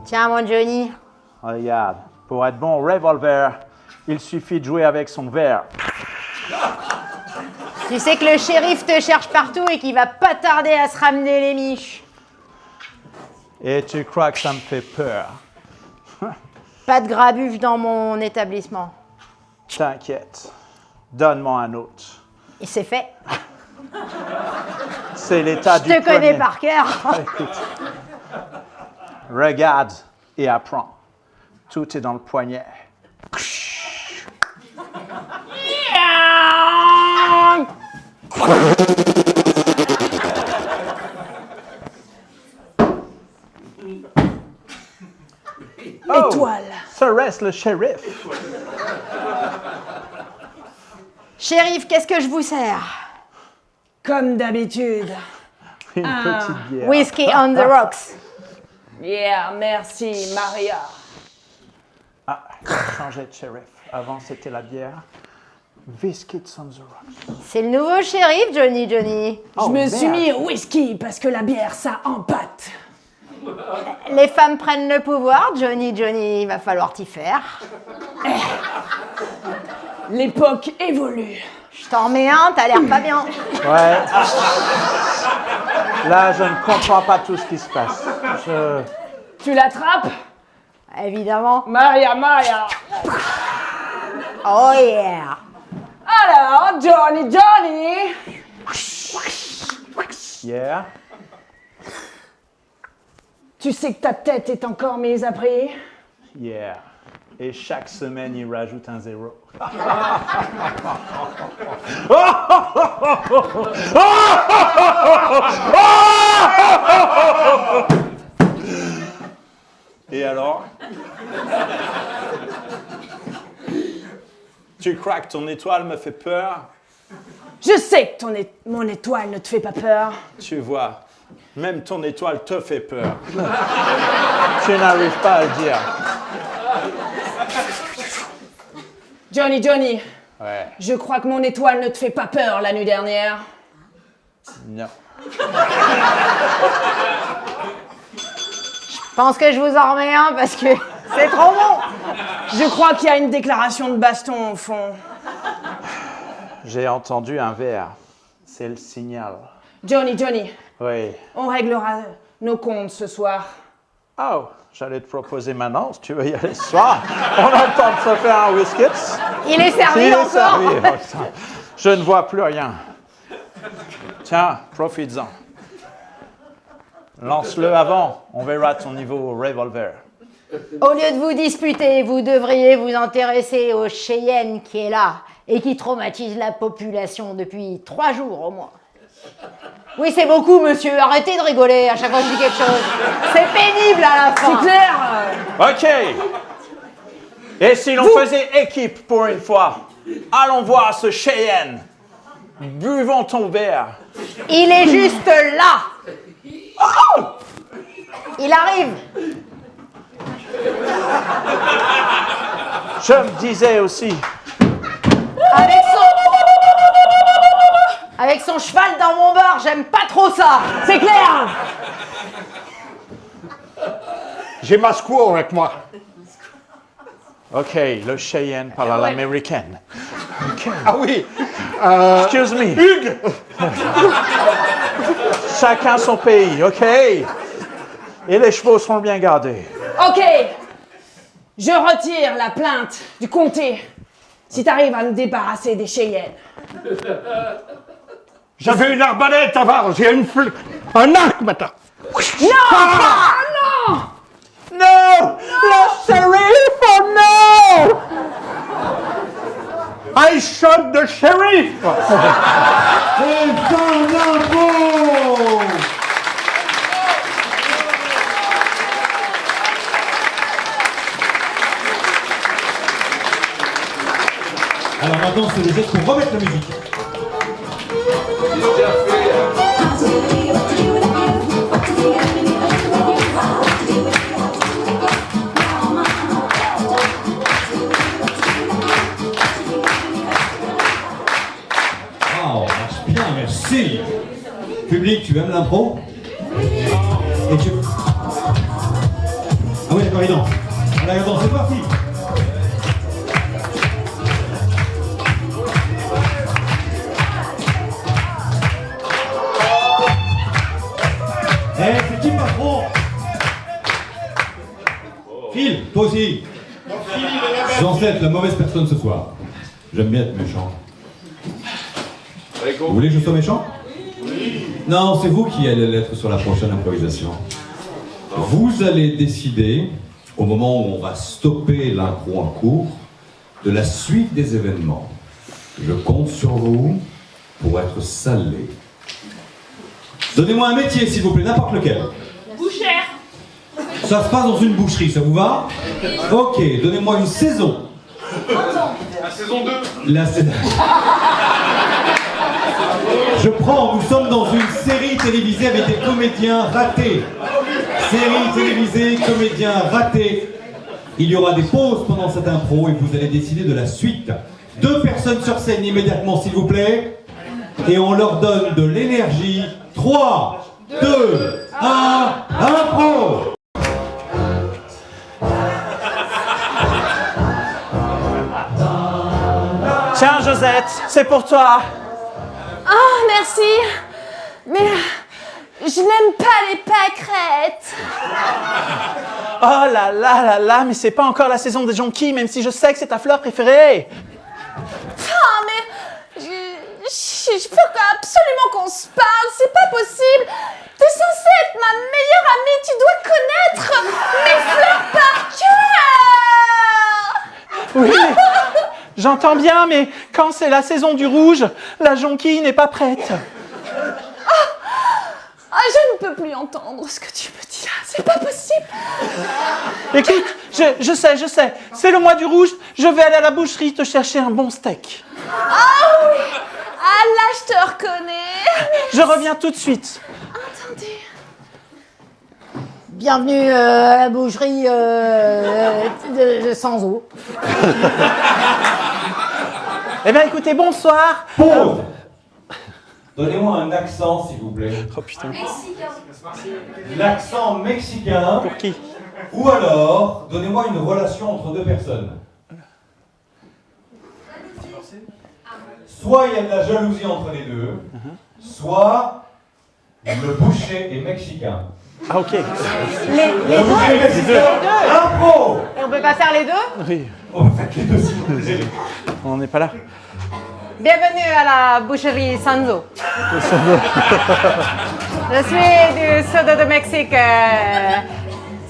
Tiens, mon Johnny. Regarde, pour être bon au revolver, il suffit de jouer avec son verre. Tu sais que le shérif te cherche partout et qu'il va pas tarder à se ramener les miches. Et tu crois que ça me fait peur? Pas de grabuge dans mon établissement. T'inquiète, donne-moi un autre. Et c'est fait. C'est l'état du Je te connais poignet. par cœur. Écoute, regarde et apprends. Tout est dans le poignet. Étoile. Ça reste le shérif. Shérif, qu'est-ce que je vous sers? Comme d'habitude. Une petite bière. Whiskey on the rocks. Yeah, merci, Maria. Ah, il a changé de shérif. Avant, c'était la bière. Biscuits on the rocks. C'est le nouveau shérif, Johnny. Je me suis mis au whisky parce que la bière, ça empâte. Les femmes prennent le pouvoir, Johnny, il va falloir t'y faire. L'époque évolue. Je t'en remets un, t'as l'air pas bien. Ouais. Là, je ne comprends pas tout ce qui se passe. Tu l'attrapes? Évidemment. Maria. Oh yeah. Alors, Johnny. Yeah. Tu sais que ta tête est encore mise à prix? Yeah. Et chaque semaine, il rajoute un 0. Et alors? Tu crois que ton étoile me fait peur? Je sais que mon étoile ne te fait pas peur. Tu vois, même ton étoile te fait peur. Tu n'arrives pas à le dire. Johnny, Ouais. je crois que mon étoile ne te fait pas peur la nuit dernière. Non. Je pense que je vous en remets un parce que c'est trop bon. Je crois qu'il y a une déclaration de baston au fond. J'ai entendu un verre. C'est le signal. Johnny, Oui. on réglera nos comptes ce soir. Oh, j'allais te proposer maintenant, si tu veux y aller ce soir. On a le temps de se faire un whisky. Il est servi Il est encore. servi. Oh, putain. Je ne vois plus rien. Tiens, profites-en. Lance-le avant, on verra ton niveau au revolver. Au lieu de vous disputer, vous devriez vous intéresser au Cheyenne qui est là et qui traumatise la population depuis 3 jours au moins. Oui, c'est beaucoup, monsieur. Arrêtez de rigoler à chaque fois que je dis quelque chose. C'est pénible à la fin. C'est clair. Ok. Et si l'on faisait équipe pour une fois, allons voir ce Cheyenne. Buvons ton verre. Il est juste là. Oh! Il arrive. Je me disais aussi. Avec son cheval dans mon bar, j'aime pas trop ça. C'est clair. J'ai ma squaw avec moi. Ok, le Cheyenne parle à l'américaine. Ok. Ah oui, Excuse me. Hugues. Chacun son pays, ok? Et les chevaux seront bien gardés. Ok, je retire la plainte du comté si t'arrives à me débarrasser des Cheyennes. J'avais une arbalète avant, j'ai un arc maintenant. Non, non. No! Le shérif, oh no! I shot the sheriff. Et sans impôt. Alors maintenant, c'est le geste pour remettre la musique. Wow, marche bien, merci. Public, tu aimes l'impro? Et tu... Ah oui, d'accord, il danse. Allez, attends, c'est parti. Eh, c'est qui le patron? Phil, toi aussi. Censé être la mauvaise personne ce soir. J'aime bien être méchant. Vous voulez que je sois méchant? Oui. Non, c'est vous qui allez l'être sur la prochaine improvisation. Vous allez décider, au moment où on va stopper l'impro en cours, de la suite des événements. Je compte sur vous pour être salé. Donnez-moi un métier, s'il vous plaît, n'importe lequel. Bouchère. Ça se passe dans une boucherie, ça vous va? Ok, donnez-moi une saison. La saison 2. La saison... Je prends, nous sommes dans une série télévisée avec des comédiens ratés. Série télévisée, comédiens ratés. Il y aura des pauses pendant cette impro et vous allez décider de la suite. 2 personnes sur scène immédiatement, s'il vous plaît. Et on leur donne de l'énergie. 3, 2, 1, impro! Tiens, Josette, c'est pour toi. Ah, merci. Mais je n'aime pas les pâquerettes. Oh là là là là, mais c'est pas encore la saison des jonquilles, même si je sais que c'est ta fleur préférée. Ah, mais je veux absolument qu'on se parle. C'est pas possible. T'es censée être ma meilleure amie. Tu dois connaître mes fleurs par cœur. Oui, j'entends bien, mais quand c'est la saison du rouge, la jonquille n'est pas prête. Ah, je ne peux plus entendre ce que tu me dis là. C'est pas possible. Écoute, je sais. C'est le mois du rouge. Je vais aller à la boucherie te chercher un bon steak. Ah oui. Ah là, je te reconnais. Je reviens tout de suite. Attendez. Bienvenue à la boucherie de sans eau. Eh bien, écoutez, bonsoir. Pause! Donnez-moi un accent, s'il vous plaît. Oh putain. L'accent mexicain. Pour qui? Ou alors, donnez-moi une relation entre 2 personnes. Soit il y a de la jalousie entre les deux, soit le boucher est mexicain. Ah, ok. Les boucher est mexicain. Impro! Et on peut pas faire les deux? Oui, Oh, faites les deux, s'il vous plaît. on n'est pas là. Bienvenue à la boucherie Sanzo. Je suis du sud de Mexique.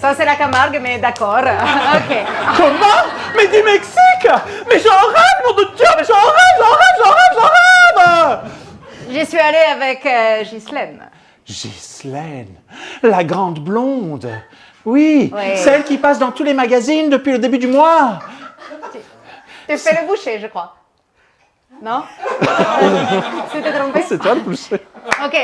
Ça, c'est la Camargue, mais d'accord. Ok. Comment? Mais du Mexique? Mais j'en rêve, nom de Dieu! Mais j'en rêve! J'y suis allée avec Ghislaine. Ghislaine, la grande blonde. Oui, Oui. celle qui passe dans tous les magazines depuis le début du mois. Tu fais le boucher, je crois. Non? Tu t'es trompé? C'est toi le boucher. Ok.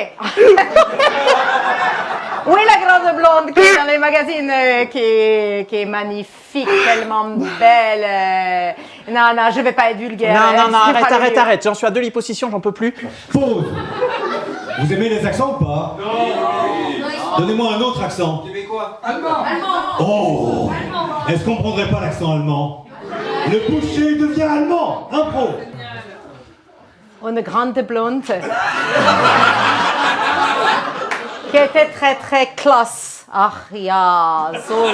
Oui, la grande blonde qui est dans les magazines, qui est magnifique, tellement belle. Non, je vais pas être vulgaire. Non, C'est pas le- arrête. J'en suis à 2 liposuctions, j'en peux plus. Pause! Vous aimez les accents ou pas? Non! Donnez-moi un autre accent. Québécois. Oh! Est-ce qu'on prendrait pas l'accent allemand? Le boucher devient allemand! Impro! une grande blonde qui était très très classe. Ach ja, so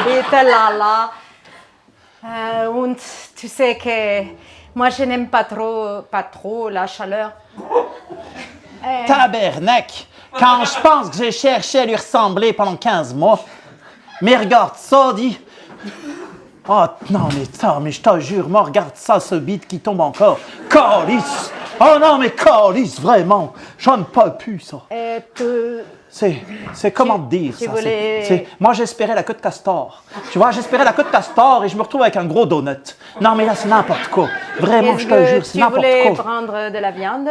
bitte lala. Und tu sais que moi je n'aime pas trop la chaleur. Tabernacle! Quand je pense que j'ai cherché à lui ressembler pendant 15 mois, mais regarde ça, dis. Oh non, mais je te jure, moi, regarde ça, ce beat qui tombe encore. Calice! Oh non, mais calice, vraiment! J'en peux plus, ça. C'est comment te dire, ça? Moi, j'espérais la queue de castor. Tu vois, j'espérais la queue de castor et je me retrouve avec un gros donut. Non, mais là, c'est n'importe quoi. Vraiment, je te jure, c'est n'importe quoi. Tu voulais prendre de la viande?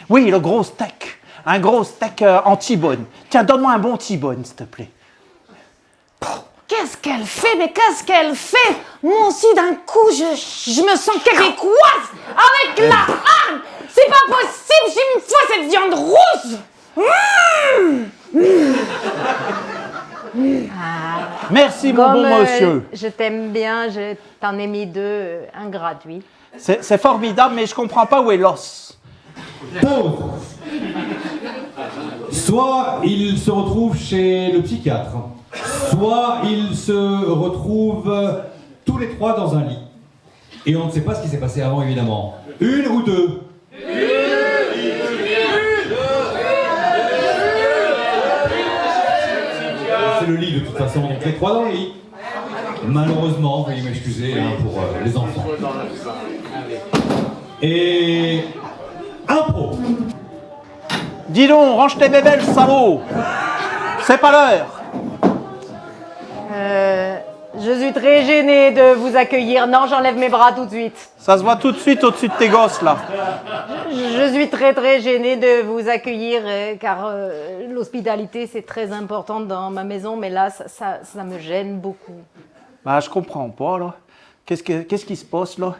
Oui, le gros steak. Un gros steak en T-bone. Tiens, donne-moi un bon T-bone, s'il te plaît. Qu'est-ce qu'elle fait? Mais qu'est-ce qu'elle fait? Moi aussi, d'un coup, je me sens québécoise avec la hargne. C'est pas possible, j'aime une fois cette viande rouge. Merci, mon bon monsieur. Je t'aime bien, je t'en ai mis 2, un gratuit. C'est formidable, mais je comprends pas où est l'os. Pause. Soit il se retrouve chez le psychiatre, soit ils se retrouvent tous les trois dans un lit. Et on ne sait pas ce qui s'est passé avant, évidemment. Une ou deux? C'est le lit de toute façon, donc les trois dans le lit. Malheureusement, veuillez m'excuser pour les enfants. Et... impro. Dis donc, range tes bébelles, salaud. C'est pas l'heure. Je suis très gênée de vous accueillir. Non, j'enlève mes bras tout de suite. Ça se voit tout de suite au-dessus de tes gosses, là. Je suis très très gênée de vous accueillir car l'hospitalité c'est très important dans ma maison, mais là ça me gêne beaucoup. Bah, je comprends pas, là. Qu'est-ce qui se passe, là?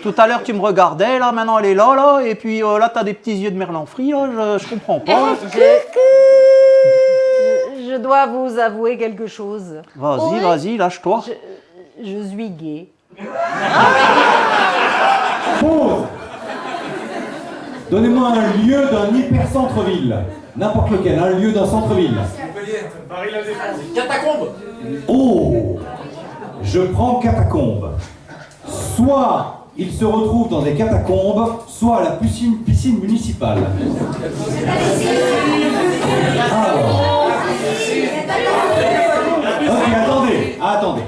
Tout à l'heure, tu me regardais, là, maintenant elle est là, et puis là, t'as des petits yeux de merlan frit, là, je comprends pas. Je dois vous avouer quelque chose. Vas-y, lâche-toi. Je suis gay. Pause. Donnez-moi un lieu d'un hyper-centre-ville. N'importe lequel, un lieu d'un centre-ville. Catacombe. Oh! Je prends catacombe. Soit il se retrouve dans des catacombes, soit à la piscine municipale. Alors. Ok, attendez.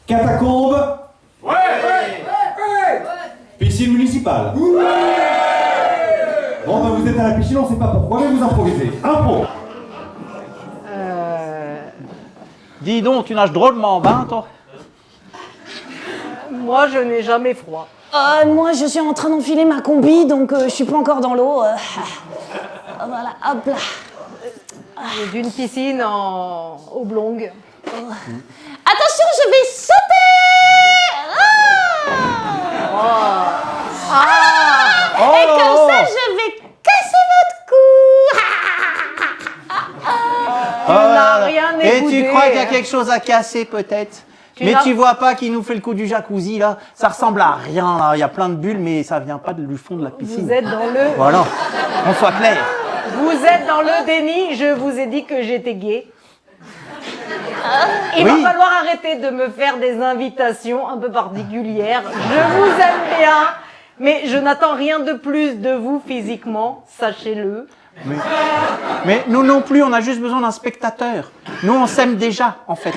Catacombe. Ouais. Piscine municipale. Bon, ben vous êtes à la piscine, on ne sait pas pourquoi, mais vous improvisez. Impro. Dis donc, tu nages drôlement bien, toi. Moi, je n'ai jamais froid. Moi, je suis en train d'enfiler ma combi, donc je suis pas encore dans l'eau. Voilà, hop là. D'une piscine en oblongue. Attention, je vais sauter! Et comme ça, je vais casser votre cou! Rien Et écoudé. tu crois qu'il y a quelque chose à casser, peut-être? Mais tu vois pas qu'il nous fait le coup du jacuzzi, là? Ça ressemble à rien, là. Il y a plein de bulles, mais ça vient pas du fond de la piscine. Vous êtes dans le... Voilà, on soit clair. Vous êtes dans le déni, je vous ai dit que j'étais gay. Il va falloir arrêter de me faire des invitations un peu particulières. Je vous aime bien, mais je n'attends rien de plus de vous physiquement, sachez-le. Mais nous non plus, on a juste besoin d'un spectateur. Nous, on s'aime déjà, en fait.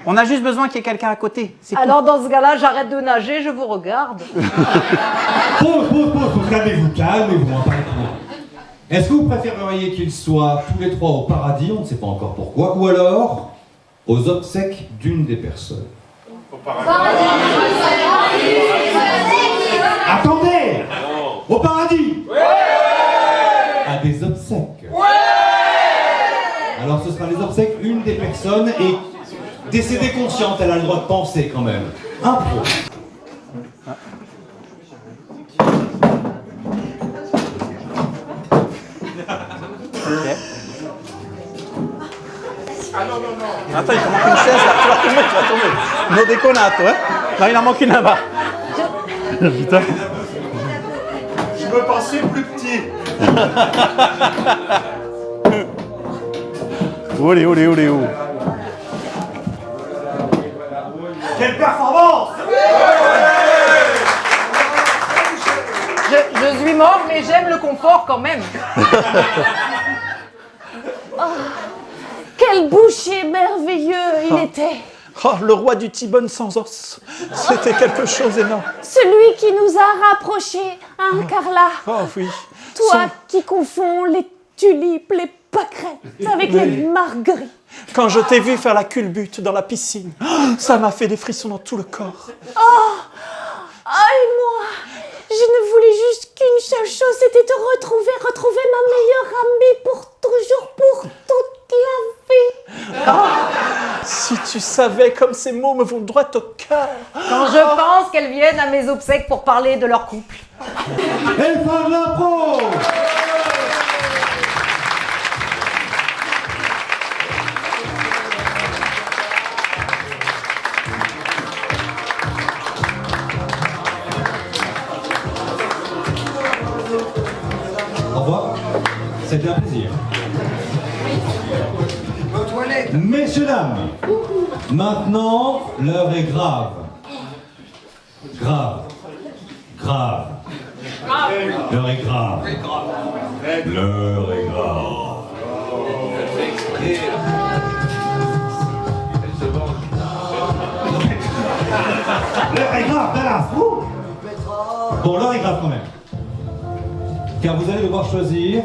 On a juste besoin qu'il y ait quelqu'un à côté. Alors dans ce cas-là, j'arrête de nager, je vous regarde. Pause, calmez-vous, hein, pas trop. Est-ce que vous préféreriez qu'ils soient tous les trois au paradis, on ne sait pas encore pourquoi, ou alors aux obsèques d'une des personnes? Au paradis. Attendez! Au paradis! À des obsèques. Alors ce sera les obsèques une des personnes et décédée consciente, elle a le droit de penser quand même. Impro. Attends, il te manque une chaise là, tu vas tomber. No déconnato, hein? Non, il en manque une là-bas. Putain. Je veux pas pensais plus petit. Olé, olé, olé, olé. Quelle performance! Je suis mort, mais j'aime le confort quand même. Quel boucher merveilleux il était. Oh, le roi du T-bone sans os. C'était quelque chose d'énorme. Celui qui nous a rapprochés, hein, Carla. Oh oui. Toi qui confonds les tulipes, les pâquerettes avec les marguerites. Quand je t'ai vu faire la culbute dans la piscine, ça m'a fait des frissons dans tout le corps. Ah, et moi, je ne voulais juste qu'une seule chose, c'était te retrouver ma meilleure amie pour toujours, pour toute la vie. Si tu savais comme ces mots me vont droit au cœur. Quand je pense qu'elles viennent à mes obsèques pour parler de leur couple. Et fin de l'impro. Au revoir. C'était un plaisir. Messieurs, dames, maintenant, l'heure est grave. Grave. Grave. L'heure est grave. L'heure est grave. L'heure est grave, Dallas. Bon, l'heure est grave quand même. Car vous allez devoir choisir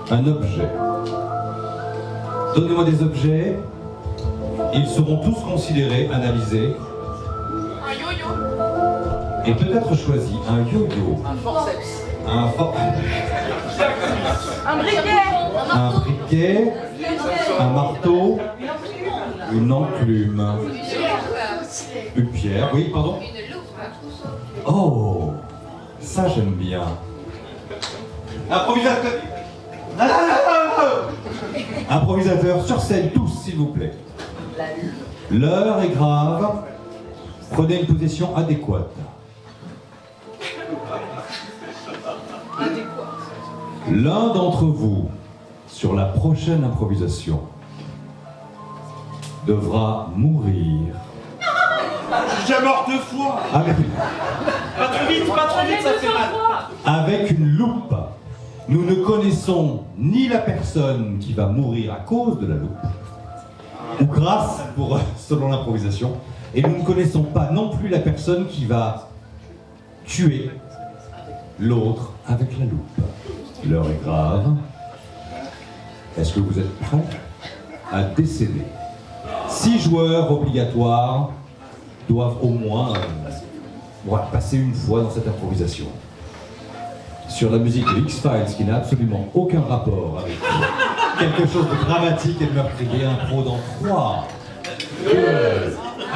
un objet. Donnez-moi des objets. Ils seront tous considérés, analysés. Un yo-yo. Et peut-être choisi un yo-yo. Un forceps. Un briquet. Un briquet. Un marteau. Une enclume. Une pierre. Oui, pardon. Oh, ça j'aime bien. Improvisateur. Improvisateur sur scène, tous, s'il vous plaît. L'heure est grave. Prenez une position adéquate. L'un d'entre vous, sur la prochaine improvisation, devra mourir. J'ai déjà mort 2 fois. Avec, Pas trop vite, ça fait mal. avec une loupe. Nous ne connaissons ni la personne qui va mourir à cause de la loupe, ou grâce, selon l'improvisation, et nous ne connaissons pas non plus la personne qui va tuer l'autre avec la loupe. L'heure est grave. Est-ce que vous êtes prêts à décéder? 6 joueurs obligatoires doivent au moins passer une fois dans cette improvisation. Sur la musique de X-Files qui n'a absolument aucun rapport avec quelque chose de dramatique et de meurtrier, impro dans 3, 2, 1.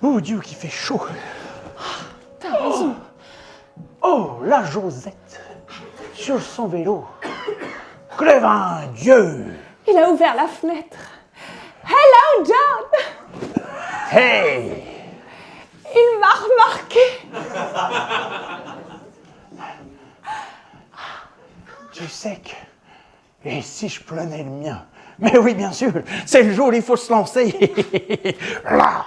Oh Dieu, qui fait chaud. T'as raison. Oh, la Josette, sur son vélo. Clévin, Dieu. Il a ouvert la fenêtre. Hello, John. Hey. Il m'a remarqué. Tu sais que... Et si je prenais le mien? Mais oui, bien sûr, c'est le jour où il faut se lancer. Là,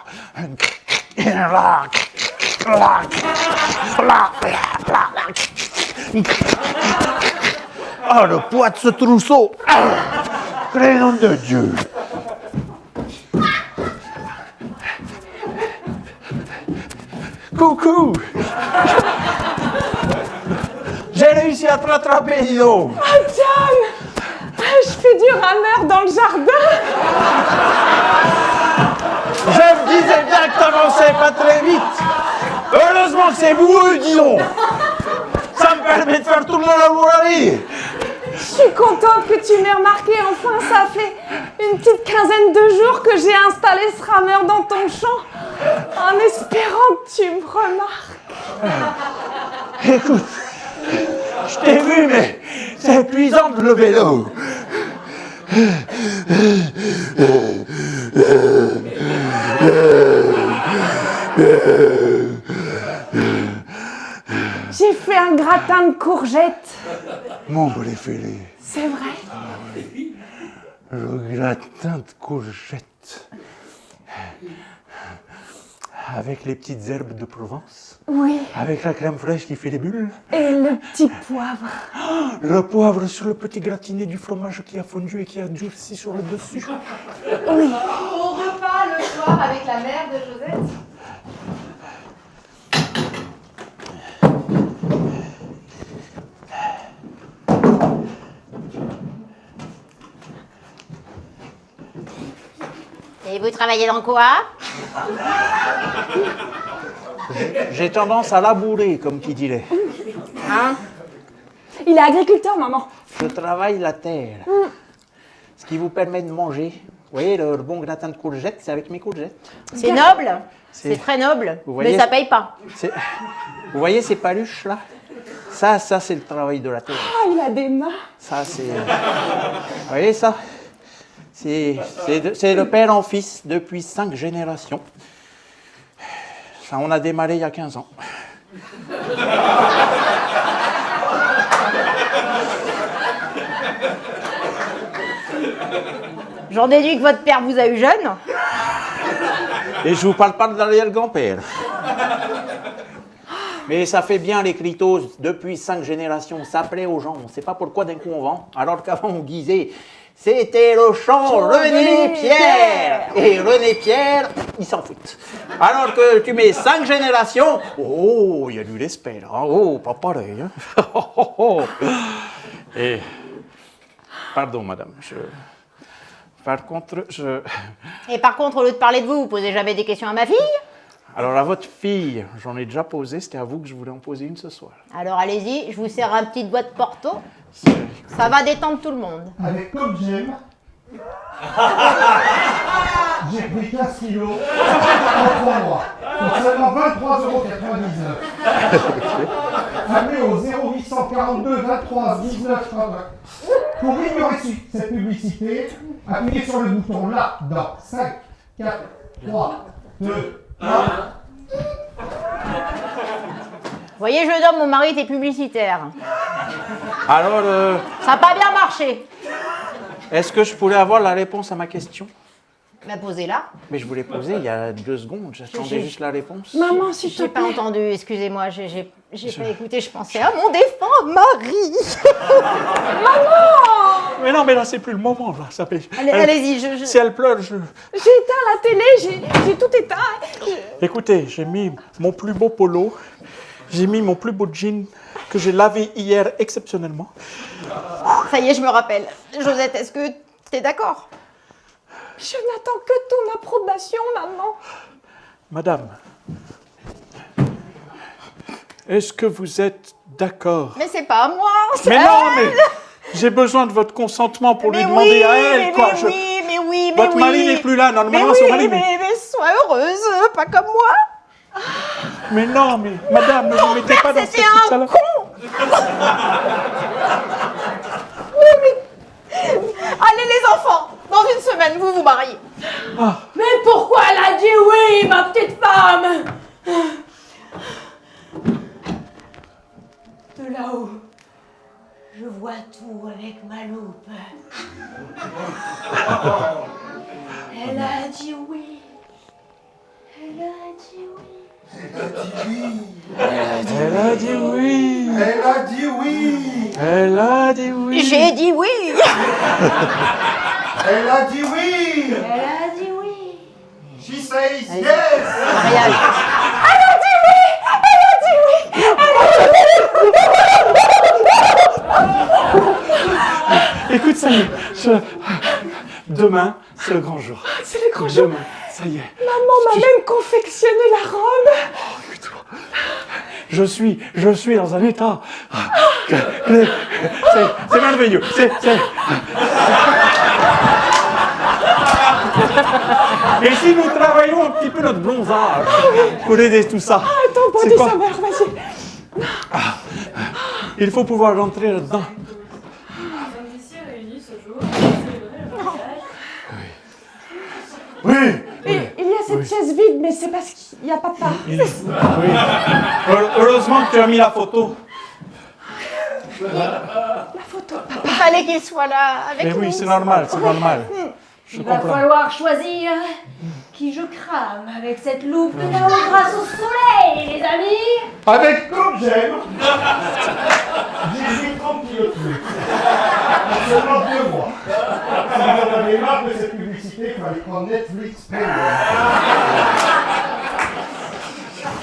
là, là, là, là. Ah, le poids de ce trousseau. Crénom de Dieu. Coucou. J'ai réussi à te rattraper, dis donc. Oh, John, je fais du rameur dans le jardin. Je me disais bien que t'avançais pas très vite. Heureusement que c'est boueux, dis donc. Ça me permet de faire tourner la mouraille. suis contente que tu m'aies remarqué. Enfin, ça fait une petite quinzaine de jours que j'ai installé ce rameur dans ton champ, en espérant que tu me remarques. Écoute, je t'ai vu, mais c'est épuisant le vélo. J'ai fait un gratin de courgettes. Mon boulet fêlé. C'est vrai? Le gratin de courgettes. Avec les petites herbes de Provence. Oui. Avec la crème fraîche qui fait les bulles. Et le petit poivre. Le poivre sur le petit gratiné du fromage qui a fondu et qui a durci sur le dessus. Oui. Au repas le soir avec la mère de Josette. Et vous travaillez dans quoi? J'ai tendance à labourer, comme qui dirait. Hein? Il est agriculteur, maman. Je travaille la terre. Ce qui vous permet de manger. Vous voyez, le bon gratin de courgettes, c'est avec mes courgettes. C'est noble. C'est très noble. Vous voyez, mais ça paye pas. Vous voyez ces paluches là? Ça c'est le travail de la terre. Ah, il a des mains. Ça c'est... Vous voyez ça? C'est le père en fils depuis 5 générations. Ça, on a démarré il y a 15 ans. J'en déduis que votre père vous a eu jeune. Et je vous parle pas de l'arrière-grand-père. Mais ça fait bien les clitos depuis 5 générations. Ça plaît aux gens. On ne sait pas pourquoi d'un coup on vend. Alors qu'avant on disait c'était le champ René Pierre. Et René Pierre, il s'en fout. Alors que tu mets 5 générations, oh, il y a du respect là. Oh, pas pareil. Hein. Et pardon madame, par contre, Et par contre, au lieu de parler de vous, vous posez jamais des questions à ma fille? Alors à votre fille, j'en ai déjà posé, c'était à vous que je voulais en poser une ce soir. Alors allez-y, je vous sers un petit doigt de Porto. Ça va détendre tout le monde. Avec comme j'aime, j'ai pris 15 kilos en 3 mois. Pour seulement 23,99 €. Appelez au 0842 23 19 39. Pour ignorer cette publicité, appuyez sur le bouton là, dans 5, 4, 3, 2, 1. Vous voyez, jeune homme, mon mari était publicitaire. Alors, Ça n'a pas bien marché. est-ce que je pourrais avoir la réponse à ma question? Mais posez-la. Mais je vous l'ai posée il y a 2 secondes, j'attendais juste la réponse. Maman, s'il te J'ai pas plaît. entendu, excusez-moi, j'ai pas écouté, je pensais à mon défunt mari. Mais non, mais là, c'est plus le moment, là. Ça fait... Allez-y, Si elle pleure, J'ai éteint la télé, j'ai tout éteint. Écoutez, j'ai mis mon plus beau polo, j'ai mis mon plus beau jean que j'ai lavé hier exceptionnellement. Ça y est, je me rappelle. Josette, est-ce que t'es d'accord? Je n'attends que ton approbation, maman. Madame, est-ce que vous êtes d'accord? Mais c'est pas à moi. Mais non, mais j'ai besoin de votre consentement pour lui demander à elle, quoi. Mais oui, Votre mari n'est plus là, normalement, mais son oui, mari. mais sois heureuse, pas comme moi. Mais non, mais madame, ne vous mettez pas dans cette C'était un situation-là. con. Allez les enfants, dans une semaine, vous vous mariez. Mais pourquoi elle a dit oui, ma petite femme? De là-haut, je vois tout avec ma loupe. Elle a dit oui. Elle a dit oui. Elle a dit oui. Elle a dit oui. Elle a dit oui. Elle a dit oui. J'ai dit oui. Elle a dit oui. Elle a dit oui. She says yes. Mariage. Écoute, ça y est. Demain, c'est le grand jour. C'est le grand jour. Demain, ça y est. Maman m'a même confectionné la robe. Je suis dans un état C'est merveilleux. Et si nous travaillons un petit peu notre bronzage pour aider tout ça? Attends, pas c'est des quoi? saveurs, vas-y. Il faut pouvoir rentrer là-dedans. Nous sommes ici réunis ce jour pour célébrer le mariage. Oui. Il y a cette pièce vide, mais c'est parce qu'il n'y a papa. Oui. Heureusement que tu as mis la photo. La photo. Il fallait qu'il soit là avec Mais nous. oui, c'est normal, c'est normal. Je Il va comprends. falloir choisir qui je crame avec cette loupe de là-haut grâce au soleil, les amis. Avec comme j'aime. J'ai 30 kilos de plus. En seulement 2 mois. Si vous en avez marre de cette publicité, il fallait prendre Netflix Premium.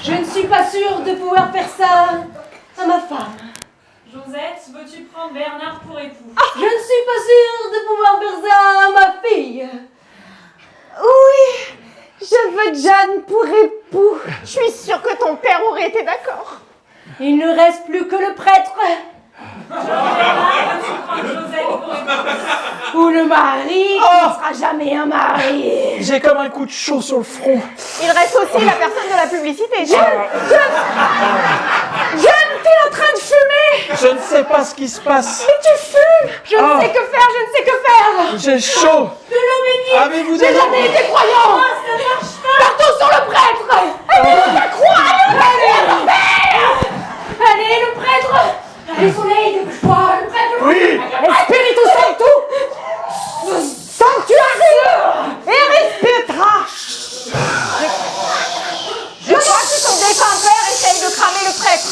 Je ne suis pas sûre de pouvoir faire ça à ma femme. Josette, veux-tu prendre Bernard pour époux? Je ne suis pas sûre de pouvoir faire ça à ma fille. Oui, je veux John pour époux. Je suis sûre que ton père aurait été d'accord. Il ne reste plus que le prêtre Bernard, veux-tu prendre Josette pour époux? ou le mari qui ne sera jamais un mari. J'ai comme un coup de chaud sur le front. Il reste aussi la personne de la publicité. John, t'es en train de fumer. Je ne sais pas ce qui se passe. Mais tu fumes. Je ne sais que faire, je ne sais que faire. J'ai chaud. De l'eau bénite. Avez-vous J'ai des... jamais été croyant. Partons sur le prêtre. Allez, la croix, le prêtre. Allez, le prêtre. Le soleil, le poids, le prêtre. Oui. Espiritu Sancto. Sanctuary. Respira. Je crois que ton défunt père essaye de cramer le prêtre.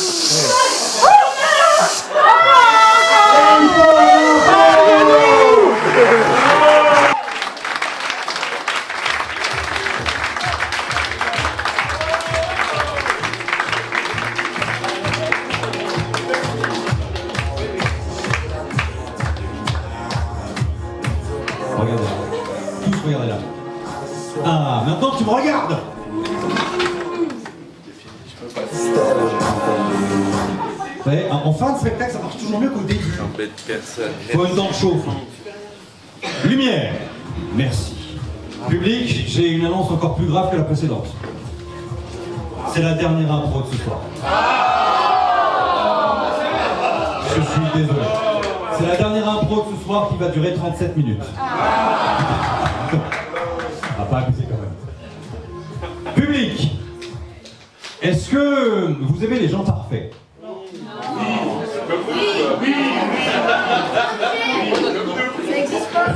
Regardez là. Tous regardez là. Ah, maintenant tu me regardes. Vous savez, en fin de spectacle, ça marche toujours mieux qu'au début. Faut une dent chauffe. Lumière. Merci. Public, j'ai une annonce encore plus grave que la précédente. C'est la dernière impro de ce soir. Je suis désolé. C'est la dernière impro de ce soir qui va durer 37 minutes. On va pas abuser quand même. Public, est-ce que vous aimez les gens parfaits?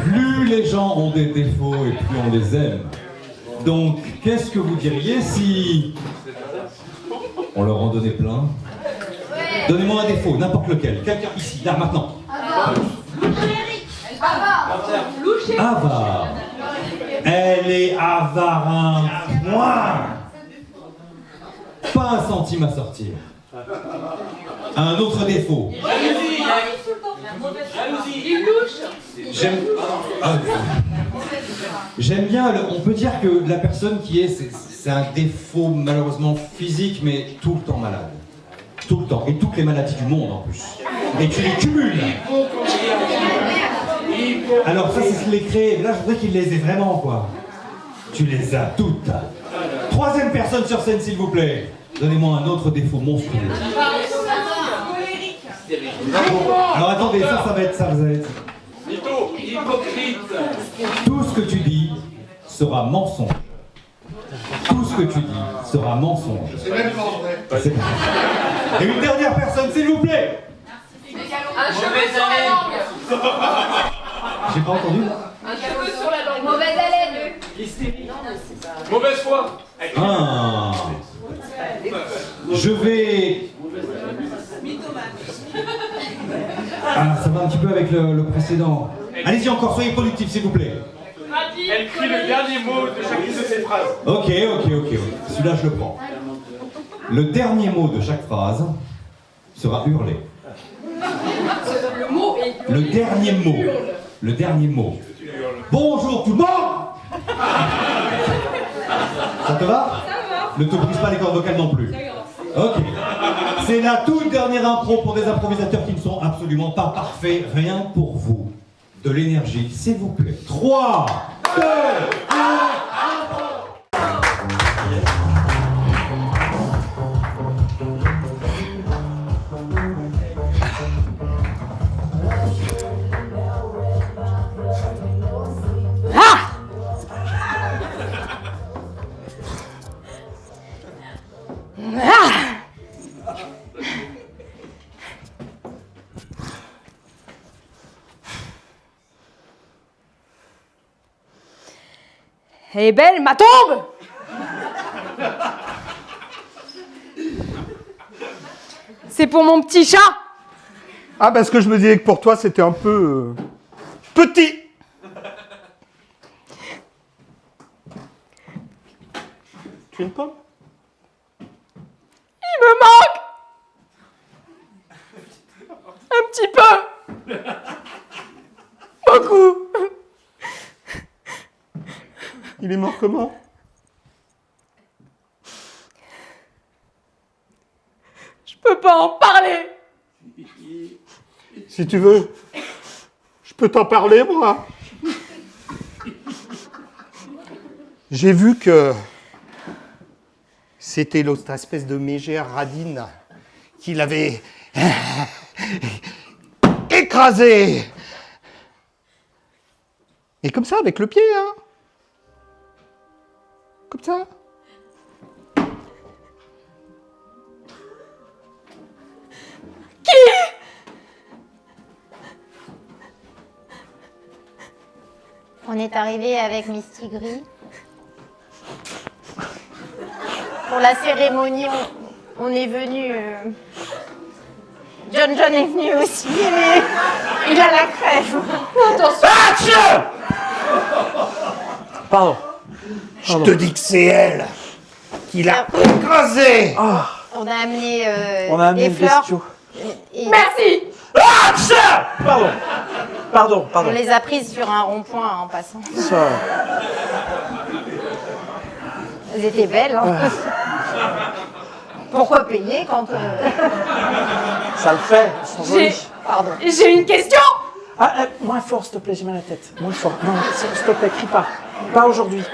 Plus les gens ont des défauts et plus on les aime. Donc, qu'est-ce que vous diriez si on leur en donnait plein? Donnez-moi un défaut, n'importe lequel. Quelqu'un ici, là, maintenant. Avare. Elle est avare un point. Pas un centime à sortir. Un autre défaut. J'aime bien, on peut dire que la personne qui est, c'est un défaut malheureusement physique, mais tout le temps malade. Tout le temps. Et toutes les maladies du monde en plus. Et tu les cumules. Alors ça, c'est ce qu'il les crée. Là, je voudrais qu'il les ait vraiment, quoi. Tu les as toutes. Troisième personne sur scène, s'il vous plaît. Donnez-moi un autre défaut monstrueux. Alors attendez, ça va être ça, vous allez être... Hypocrite. Tout ce que tu dis sera mensonge. Tout ce que tu dis sera mensonge. C'est même pas vrai. Et une dernière personne, s'il vous plaît. Un cheveu sur la langue. J'ai pas entendu. Un cheveu sur la langue. Mauvaise haleine. Mauvaise foi. Ah. Je vais... Ah, ça va un petit peu avec le précédent. Allez-y encore, soyez productifs, s'il vous plaît. Elle crie le dernier mot de chacune de ses phrases. Ok. Celui-là, je le prends. Le dernier mot de chaque phrase sera hurlé. Le mot est. Le dernier mot. Le dernier mot. Bonjour tout le monde. Ça te va? Ne te brise pas les cordes vocales non plus. Ok. C'est la toute dernière impro pour des improvisateurs qui ne sont absolument pas parfaits. Rien pour vous. De l'énergie, s'il vous plaît. 3, 2, 1, Elle est belle, ma tombe! C'est pour mon petit chat! Ah, parce que je me disais que pour toi, c'était un peu... petit. Tu veux une pomme? Il me manque! Un petit peu! Beaucoup! Il est mort comment? Je peux pas en parler! Si tu veux, je peux t'en parler, moi. J'ai vu que c'était l'autre espèce de mégère radine qui l'avait écrasé. Et comme ça, avec le pied, hein. Comme ça. On est arrivé avec Misty Gris. Pour la cérémonie, on est venu. John est venu aussi, mais il a la crève. Attention! Pardon. Je te dis que c'est elle qui l'a écrasé. On a amené, amené des le fleurs. bestiau. Merci! Pardon. On les a prises sur un rond-point en passant. Ça. Elles étaient belles. Hein. Pourquoi payer quand... Ça le fait. Ils sont jolis. Pardon. J'ai une question! Moins fort, s'il te plaît, j'ai mal à la tête. Moins fort. Non, s'il te plaît, crie pas. Pas aujourd'hui.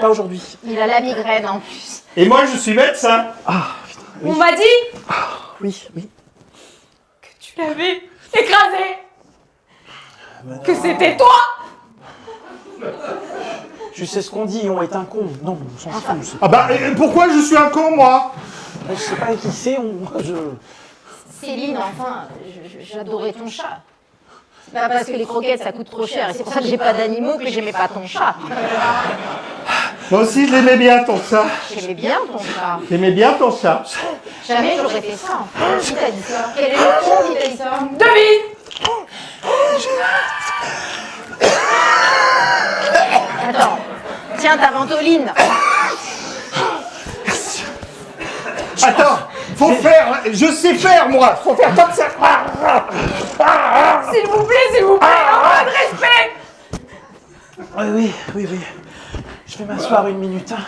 Il a la migraine en plus. Et moi, je suis médecin. On m'a dit Oui. que tu l'avais écrasé! Que c'était toi! Tu sais ce qu'on dit, on est un con. Non, on s'en fout. Ah bah, et pourquoi je suis un con, moi? Je sais pas qui c'est, Céline, enfin, j'adorais ton chat. C'est pas parce que les croquettes ça coûte trop cher et c'est pour ça que j'ai pas d'animaux que j'aimais pas ton chat. Moi aussi, je l'aimais bien, ton chat. J'aimais bien ton chat. J'aimais bien ton chat. Jamais j'aurais fait ça. Qui t'a dit ça? Quel est le con qui t'a dit ça? Devine! Attends. Tiens, ta ventoline. Attends, faut faire, je sais faire, moi. Faut faire comme ça. S'il vous plaît, un peu de respect! Oui. Je vais m'asseoir une minute. Hein.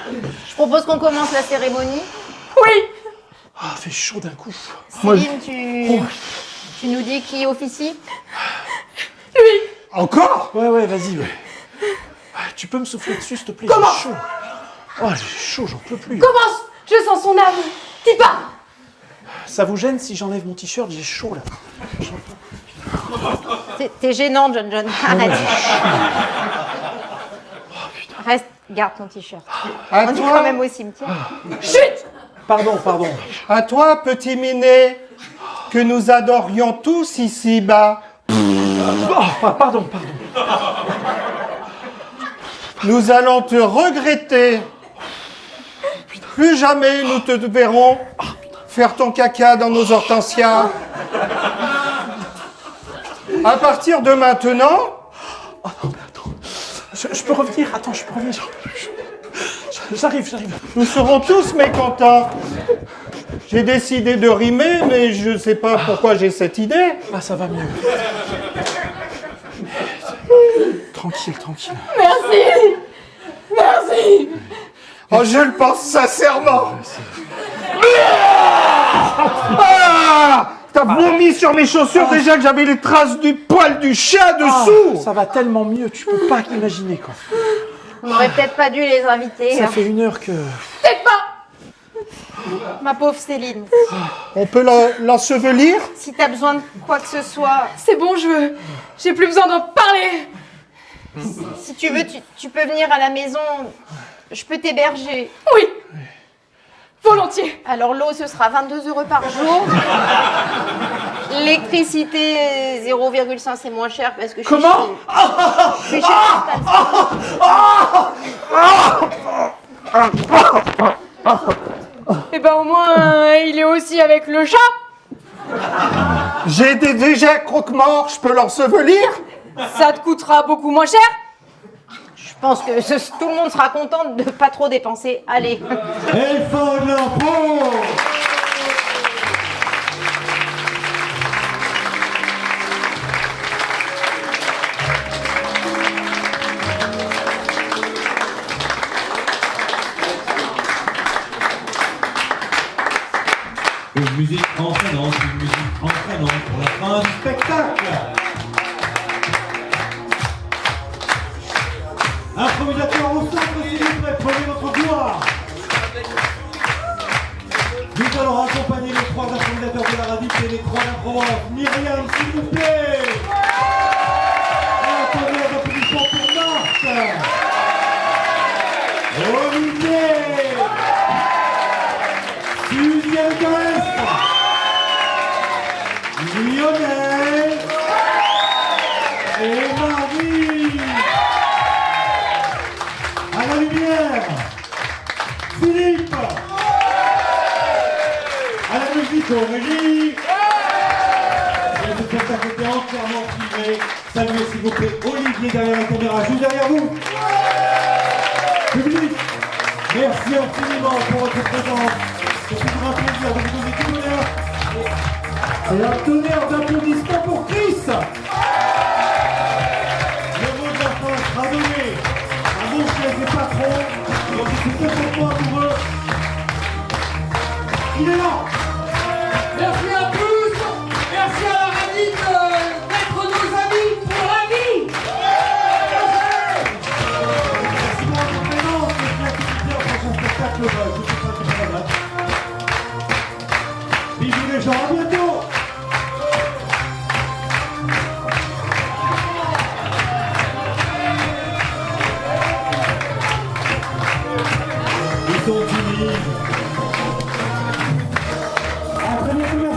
Je propose qu'on commence la cérémonie. Oui! Fait chaud d'un coup. Céline, tu nous dis qui officie? Lui! Encore? Ouais, vas-y. Tu peux me souffler dessus, s'il te plaît? Comment? J'ai chaud. Oh, j'ai chaud, j'en peux plus. Commence! Je sens son âme! Dis pas! Ça vous gêne si j'enlève mon t-shirt? J'ai chaud là. T'es gênant, John. Arrête. Reste, garde ton t-shirt. On est quand même au cimetière. Chut! Pardon. À toi, petit minet, que nous adorions tous ici-bas. Pardon. Nous allons te regretter. Plus jamais nous te verrons faire ton caca dans nos hortensias. À partir de maintenant... Oh non, mais attends. Je peux revenir? Attends, je peux revenir. J'arrive. Nous serons tous mécontents. J'ai décidé de rimer, mais je ne sais pas pourquoi j'ai cette idée. Ah, ça va mieux. Tranquille. Merci! Oh, je le pense sincèrement. vomi sur mes chaussures déjà que j'avais les traces du poil du chat dessous. Ça va tellement mieux, tu peux pas imaginer quoi. On aurait peut-être pas dû les inviter. Ça fait 1 heure que... Peut-être pas. Ma pauvre Céline. On peut l'ensevelir? Si t'as besoin de quoi que ce soit, C'est bon, j'ai plus besoin d'en parler. si tu veux, tu peux venir à la maison. Je peux t'héberger. Oui. Volontiers. Alors l'eau, ce sera 22 € par jour. L'électricité, 0,5, c'est moins cher parce que je suis Comment chez- je suis chez Et ben au moins, il est aussi avec le chat. J'ai déjà un croque-mort, je peux l'ensevelir? Ça te coûtera beaucoup moins cher. Je pense que tout le monde sera content de pas trop dépenser. Allez. Et fin de l'impro. Une musique entraînante pour la fin du spectacle. Improvisateur au centre, s'il vous plaît, prenez votre gloire. Nous allons accompagner les 3 improvisateurs de la radie et les 3 d'Improvence. Myriam, s'il vous plaît. Et attendez un applaudissement pour Marc. Olivier. Suzanne Grèce. Lionel. Et Marie. À la lumière, Philippe. À la musique, Aurélie. Et ce spectacle était entièrement filmé. Saluez s'il vous plaît Olivier derrière la caméra, juste derrière vous. Public, merci infiniment pour votre présence. C'est toujours un plaisir de vous donner tout l'honneur. Et un tonnerre d'applaudissements pour Chris. Le mot de la fin sera donné. Mon chef et patron, dont je suis complètement amoureux. Il est là. Merci à tous. Merci à la radie d'être nos amis pour la vie. Merci pour votre présence et créativité au prochain spectacle. Je suis pas très malade. Bisous les gens, à bientôt. Ils sont timides. À très bientôt.